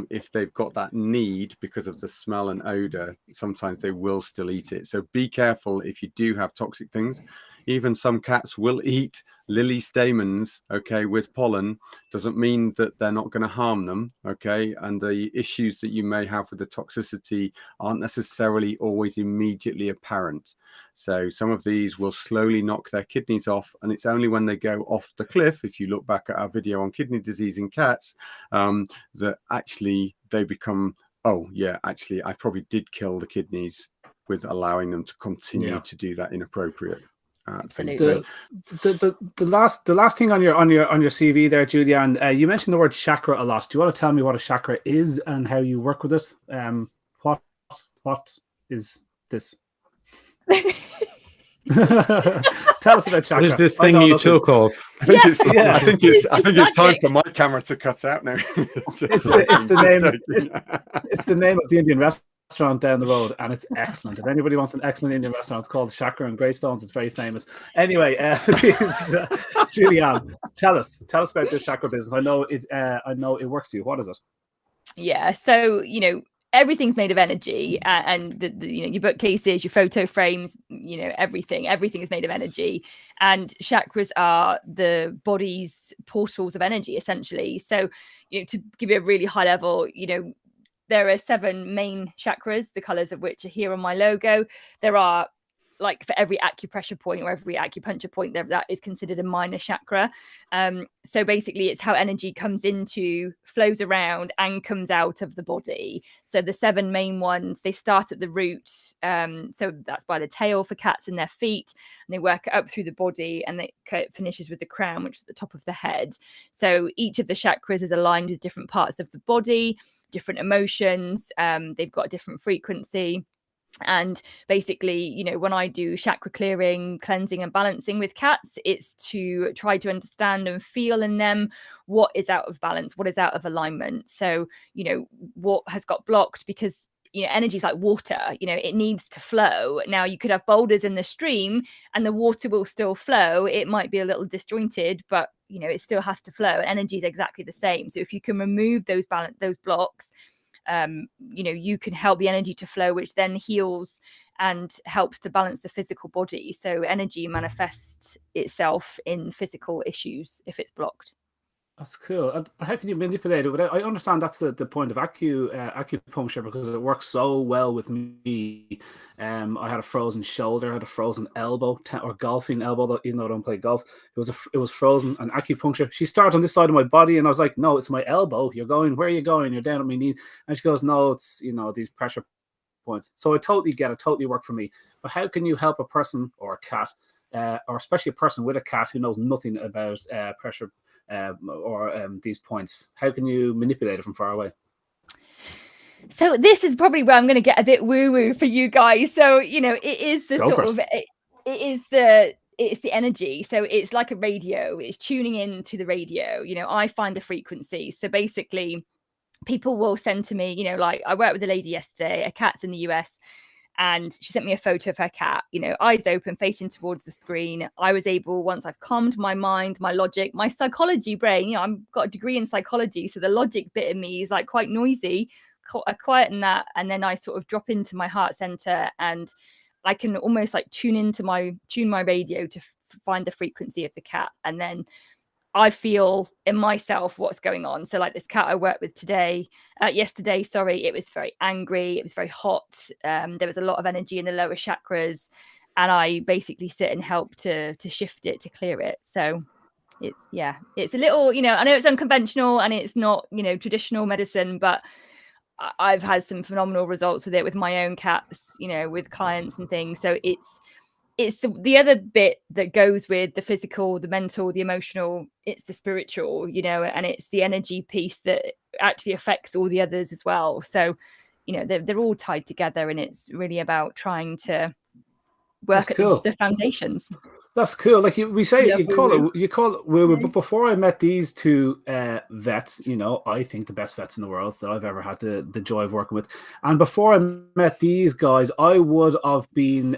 [SPEAKER 1] If they've got that need because of the smell and odor, sometimes they will still eat it. So be careful if you do have toxic things. Even some cats will eat lily stamens, okay, with pollen. Doesn't mean that they're not going to harm them, okay? And the issues that you may have with the toxicity aren't necessarily always immediately apparent. So some of these will slowly knock their kidneys off, and it's only when they go off the cliff, if you look back at our video on kidney disease in cats, that actually they become, oh yeah, actually I probably did kill the kidneys with allowing them to continue to do that inappropriate.
[SPEAKER 4] Absolutely.
[SPEAKER 3] The last thing on your CV there, Julian, you mentioned the word chakra a lot. Do you want to tell me what a chakra is and how you work with it? What is this? Tell us about chakra.
[SPEAKER 2] What is this thing you took off?
[SPEAKER 1] I think it's time for my camera to cut out now.
[SPEAKER 3] It's the name of the Indian restaurant down the road, and it's excellent. If anybody wants an excellent Indian restaurant, it's called Chakra in Greystones. It's very famous. Anyway, Julian, tell us about this chakra business. I know it works for you. What is it?
[SPEAKER 4] Yeah, so you know, everything's made of energy, and you know, your bookcases, your photo frames, you know, everything is made of energy, and chakras are the body's portals of energy, essentially. So, you know, to give you a really high level, you know, there are 7 main chakras, the colors of which are here on my logo. There are, like, for every acupressure point or every acupuncture point, that is considered a minor chakra. So basically, it's how energy comes into, flows around, and comes out of the body. So the 7 main ones, they start at the root. So that's by the tail for cats and their feet, and they work up through the body, and it finishes with the crown, which is at the top of the head. So each of the chakras is aligned with different parts of the body, different emotions. They've got a different frequency. And basically, you know, when I do chakra clearing, cleansing and balancing with cats, it's to try to understand and feel in them what is out of balance, what is out of alignment. So, you know, what has got blocked, because, you know, energy is like water, you know, it needs to flow. Now, you could have boulders in the stream and the water will still flow. It might be a little disjointed, but, you know, it still has to flow. And energy is exactly the same. So if you can remove those blocks, you know, you can help the energy to flow, which then heals and helps to balance the physical body. So energy manifests itself in physical issues if it's blocked.
[SPEAKER 3] That's cool. How can you manipulate it? I understand that's the point of acupuncture, because it works so well with me. I had a frozen shoulder, I had a frozen elbow, or golfing elbow, even though I don't play golf. It was frozen. And acupuncture, she started on this side of my body, and I was like, no, it's my elbow. You're going, where are you going? You're down at my knee. And she goes, no, it's, these pressure points. So I totally get it, totally work for me. But how can you help a person or a cat, or especially a person with a cat who knows nothing about pressure or these points? How can you manipulate it from far away?
[SPEAKER 4] So this is probably where I'm going to get a bit woo-woo for you guys. So, it is the it's the energy. So it's like a radio. It's tuning in to the radio. I find the frequency. So basically, people will send to me, like I worked with a lady yesterday, a cat's in the US, and she sent me a photo of her cat, eyes open, facing towards the screen. I was able, once I've calmed my mind, my logic, my psychology brain, I've got a degree in psychology. So the logic bit of me is like quite noisy. I quieten that, and then I sort of drop into my heart center, and I can almost like tune my radio to find the frequency of the cat. And then I feel in myself what's going on. So like this cat I worked with yesterday, it was very angry. It was very hot. There was a lot of energy in the lower chakras, and I basically sit and help to shift it, to clear it. So it's a little, I know it's unconventional and it's not, traditional medicine, but I've had some phenomenal results with it with my own cats, with clients and things. So it's the other bit that goes with the physical, the mental, the emotional. It's the spiritual, and it's the energy piece that actually affects all the others as well. So, they're all tied together, and it's really about trying to work at the foundations.
[SPEAKER 3] That's cool. Like you call it woo-woo. But before I met these two vets, I think the best vets in the world that I've ever had the joy of working with. And before I met these guys, I would have been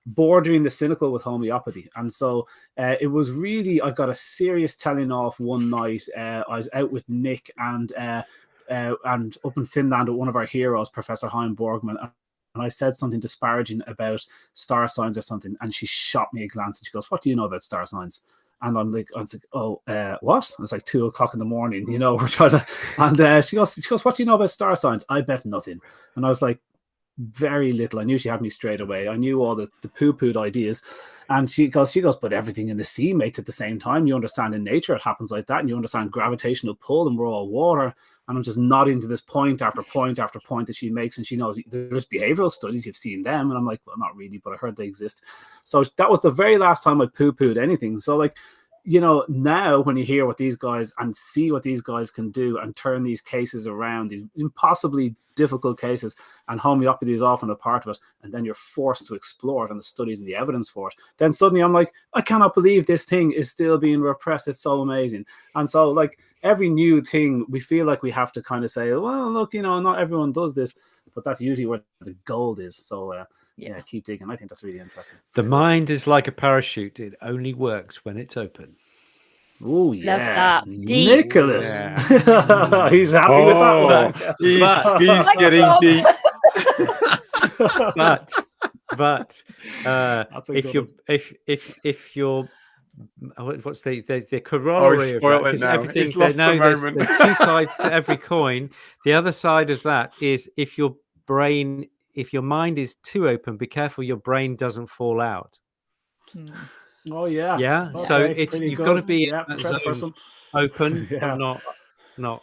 [SPEAKER 3] bordering the cynical with homeopathy. And so it was really, I got a serious telling off one night. I was out with Nick and up in Finland with one of our heroes, Professor Hein Borgman. And I said something disparaging about star signs or something, and she shot me a glance and she goes, "What do you know about star signs?" And I was like, "Oh, what?" It's like 2:00 in the morning, we're trying to, and she goes, "What do you know about star signs?" I bet nothing. And I was like, very little. I knew she had me straight away. I knew all the poo-pooed ideas. And she goes, but everything in the sea mates at the same time. You understand in nature it happens like that, and you understand gravitational pull, and we're all water. And I'm just nodding to this point after point after point that she makes, and she knows there's behavioral studies, you've seen them. And I'm like, well, not really, but I heard they exist. So that was the very last time I poo-pooed anything. So like, now when you hear what these guys and see what these guys can do and turn these cases around, these impossibly difficult cases, and homeopathy is often a part of it, and then you're forced to explore it and the studies and the evidence for it, then suddenly I'm like, I cannot believe this thing is still being repressed. It's so amazing. And so like every new thing, we feel like we have to kind of say, well, look, not everyone does this, but that's usually where the gold is. So yeah, keep digging. I think that's really interesting.
[SPEAKER 2] The mind is like a parachute. It only works when it's open.
[SPEAKER 3] Oh, yeah.
[SPEAKER 4] Love that.
[SPEAKER 3] Nicholas.
[SPEAKER 2] Yeah.
[SPEAKER 3] He's happy with that one.
[SPEAKER 1] He's getting deep.
[SPEAKER 2] but if you're what's the corollary of that? Because everything there's two sides to every coin. The other side of that is if your mind is too open, be careful your brain doesn't fall out.
[SPEAKER 3] Oh yeah.
[SPEAKER 2] Okay, so you've got to be open,
[SPEAKER 3] yeah.
[SPEAKER 2] but not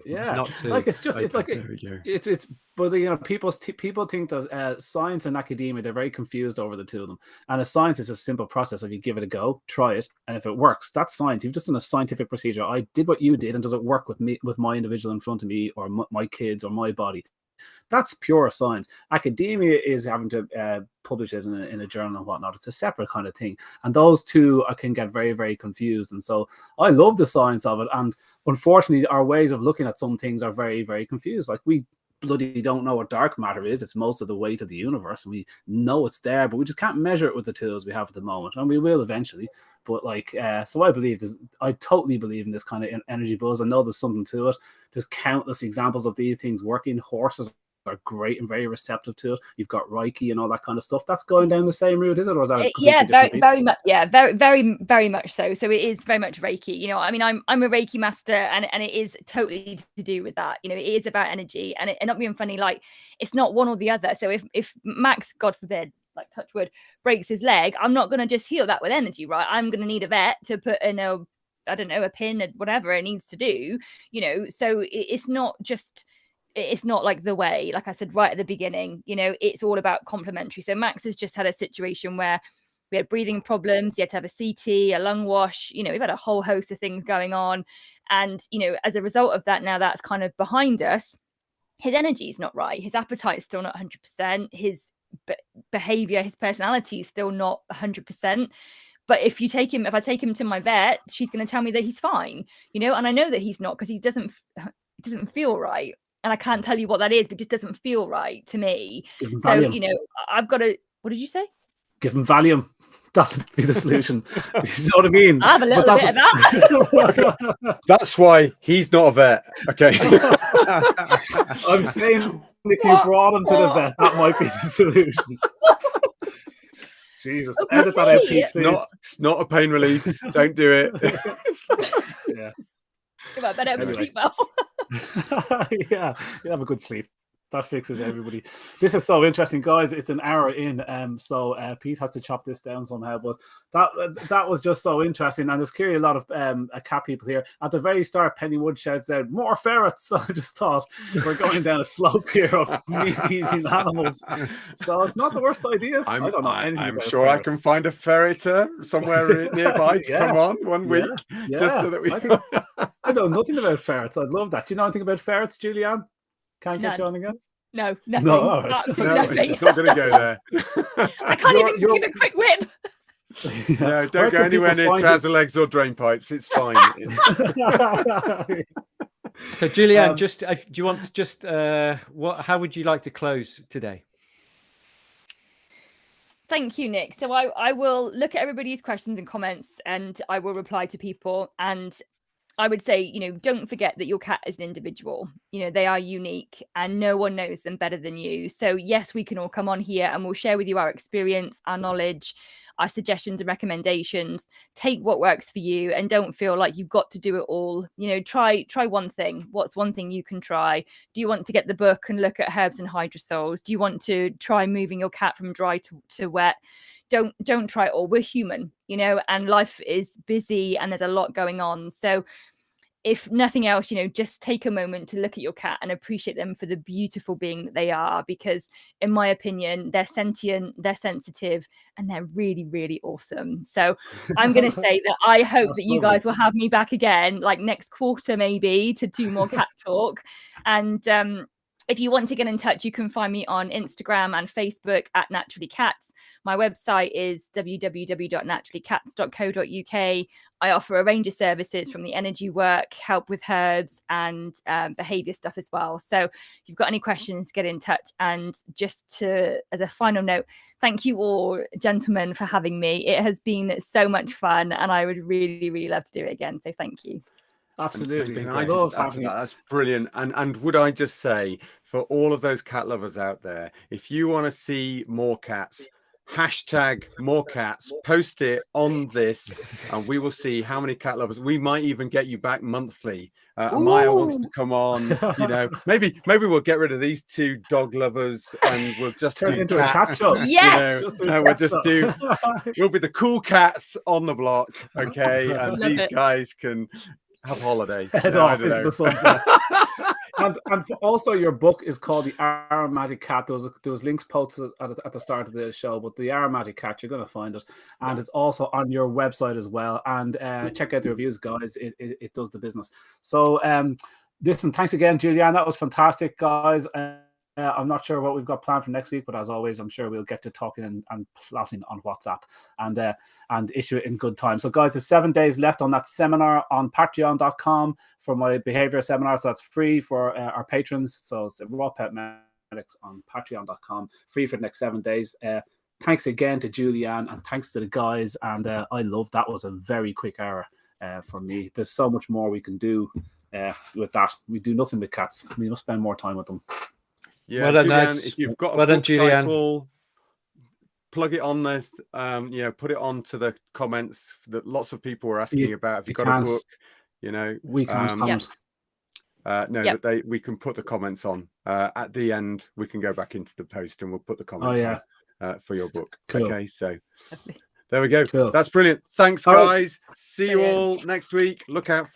[SPEAKER 3] yeah.
[SPEAKER 2] Not too
[SPEAKER 3] like it's just
[SPEAKER 2] open.
[SPEAKER 3] it's but people think that science and academia, they're very confused over the two of them. And a science is a simple process. If you give it a go, try it, and if it works, that's science. You've just done a scientific procedure. I did what you did, and does it work with me, with my individual in front of me, or my kids, or my body? That's pure science. Academia is having to publish it in a journal and whatnot. It's a separate kind of thing. And those two can get very, very confused. And so I love the science of it. And unfortunately, our ways of looking at some things are very, very confused. Like we bloody don't know what dark matter is. It's most of the weight of the universe. And we know it's there, but we just can't measure it with the tools we have at the moment. And we will eventually. But like, so I totally believe in this kind of energy buzz. I know there's something to it. There's countless examples of these things working. Horses are great and very receptive to it. You've got Reiki and all that kind of stuff. That's going down the same route, is it? Or is that a
[SPEAKER 4] yeah,
[SPEAKER 3] very
[SPEAKER 4] much. Yeah, very much so. So it is very much Reiki. You know, I mean, I'm a Reiki master, and it is totally to do with that. You know, it is about energy, and not being funny. Like, it's not one or the other. So if Max, God forbid, like touch wood, breaks his leg, I'm not going to just heal that with energy, right? I'm going to need a vet to put in a pin or whatever it needs to do, you know. So it's not like the way, like I said right at the beginning, you know, it's all about complementary. So Max has just had a situation where we had breathing problems. He had to have a CT, a lung wash, you know, we've had a whole host of things going on. And, you know, as a result of that, now that's kind of behind us, his energy is not right. His appetite is still not 100%. His behavior, his personality is still not 100%. But if I take him to my vet, she's going to tell me that he's fine, you know, and I know that he's not, because he doesn't feel right. And I can't tell you what that is, but it just doesn't feel right to me. So, you know, I've got to, what did you say?
[SPEAKER 3] Give him Valium. That'll be the solution. You know what I mean?
[SPEAKER 4] I have a little bit of that.
[SPEAKER 1] That's why he's not a vet. Okay.
[SPEAKER 3] I'm saying if you brought him to the vet, that might be the solution. Jesus,
[SPEAKER 4] Okay.
[SPEAKER 3] edit that out, Pete, please.
[SPEAKER 1] Not a pain relief. Don't do it.
[SPEAKER 3] Yeah.
[SPEAKER 4] I better have a sleep well.
[SPEAKER 3] Yeah, you have a good sleep. That fixes everybody. This is so interesting, guys. It's an hour in, so Pete has to chop this down somehow. But that was just so interesting, and there's clearly a lot of cat people here. At the very start, Penny Wood shouts out, "More ferrets!" So I just thought we're going down a slope here of meat-eating animals. So it's not the worst idea. I don't know anything
[SPEAKER 1] I'm
[SPEAKER 3] about
[SPEAKER 1] sure
[SPEAKER 3] ferrets.
[SPEAKER 1] I can find a ferreter somewhere nearby to come on one week, just so that we.
[SPEAKER 3] I know nothing about ferrets. I'd love that. Do you know anything about ferrets, Julian? Can't get you on again?
[SPEAKER 4] No, nothing.
[SPEAKER 3] No,
[SPEAKER 4] nothing.
[SPEAKER 1] She's not going to go there.
[SPEAKER 4] I can't even give a quick whip.
[SPEAKER 1] No, don't go anywhere near trouser legs or drain pipes. It's fine.
[SPEAKER 2] So, Julian, do you want to just how would you like to close today?
[SPEAKER 4] Thank you, Nick. So I will look at everybody's questions and comments, and I will reply to people. And I would say, you know, don't forget that your cat is an individual. You know, they are unique and no one knows them better than you. So yes, we can all come on here and we'll share with you our experience, our knowledge, our suggestions and recommendations. Take what works for you and don't feel like you've got to do it all. You know, try one thing. What's one thing you can try? Do you want to get the book and look at herbs and hydrosols? Do you want to try moving your cat from dry to wet? Don't try it all. We're human, you know, and life is busy and there's a lot going on. So if nothing else, you know, just take a moment to look at your cat and appreciate them for the beautiful being that they are, because in my opinion, they're sentient, they're sensitive, and they're really, really awesome. So I'm going to say that I hope that you guys will have me back again, like next quarter, maybe, to do more cat talk. And if you want to get in touch, you can find me on Instagram and Facebook at Naturally Cats. My website is www.naturallycats.co.uk. I offer a range of services from the energy work, help with herbs, and behavior stuff as well. So if you've got any questions, get in touch. And just as a final note, thank you all, gentlemen, for having me. It has been so much fun, and I would really, really love to do it again. So thank you.
[SPEAKER 3] Absolutely.
[SPEAKER 1] That's brilliant. And would I just say, for all of those cat lovers out there, if you want to see more cats, hashtag more cats, post it on this, and we will see how many cat lovers. We might even get you back monthly. Maya wants to come on. You know, maybe we'll get rid of these two dog lovers and we'll just
[SPEAKER 3] turn
[SPEAKER 1] do
[SPEAKER 3] into a cat show.
[SPEAKER 4] Yes,
[SPEAKER 1] you know, we'll be the cool cats on the block. Okay, and these guys can have holiday.
[SPEAKER 3] Head off into the sunset. And also, your book is called The Aromatic Cat. There was links posted at the start of the show, but The Aromatic Cat, you're going to find it. And it's also on your website as well. And check out the reviews, guys. It does the business. So, listen, thanks again, Julian. That was fantastic, guys. I'm not sure what we've got planned for next week, but as always, I'm sure we'll get to talking and plotting on WhatsApp and issue it in good time. So, guys, there's 7 days left on that seminar on patreon.com for my behavior seminar. So that's free for our patrons. So it's Raw Pet Medics on patreon.com, free for the next 7 days. Thanks again to Julian and thanks to the guys. And I love that. Was a very quick hour for me. There's so much more we can do with that. We do nothing with cats. We must spend more time with them.
[SPEAKER 1] Yeah,
[SPEAKER 2] well done,
[SPEAKER 1] Julian,
[SPEAKER 2] lads.
[SPEAKER 1] if you've got a
[SPEAKER 2] Well done,
[SPEAKER 1] book
[SPEAKER 2] Julian.
[SPEAKER 1] title, plug it on this. Put it onto the comments that lots of people were asking about. If you've got a book,
[SPEAKER 3] we can't comment.
[SPEAKER 1] we can put the comments on. At the end, we can go back into the post and we'll put the comments on for your book.
[SPEAKER 3] Cool.
[SPEAKER 1] Okay, so there we go.
[SPEAKER 3] Cool.
[SPEAKER 1] That's brilliant. Thanks,
[SPEAKER 3] All
[SPEAKER 1] guys.
[SPEAKER 3] right.
[SPEAKER 1] See you all next week. Look out for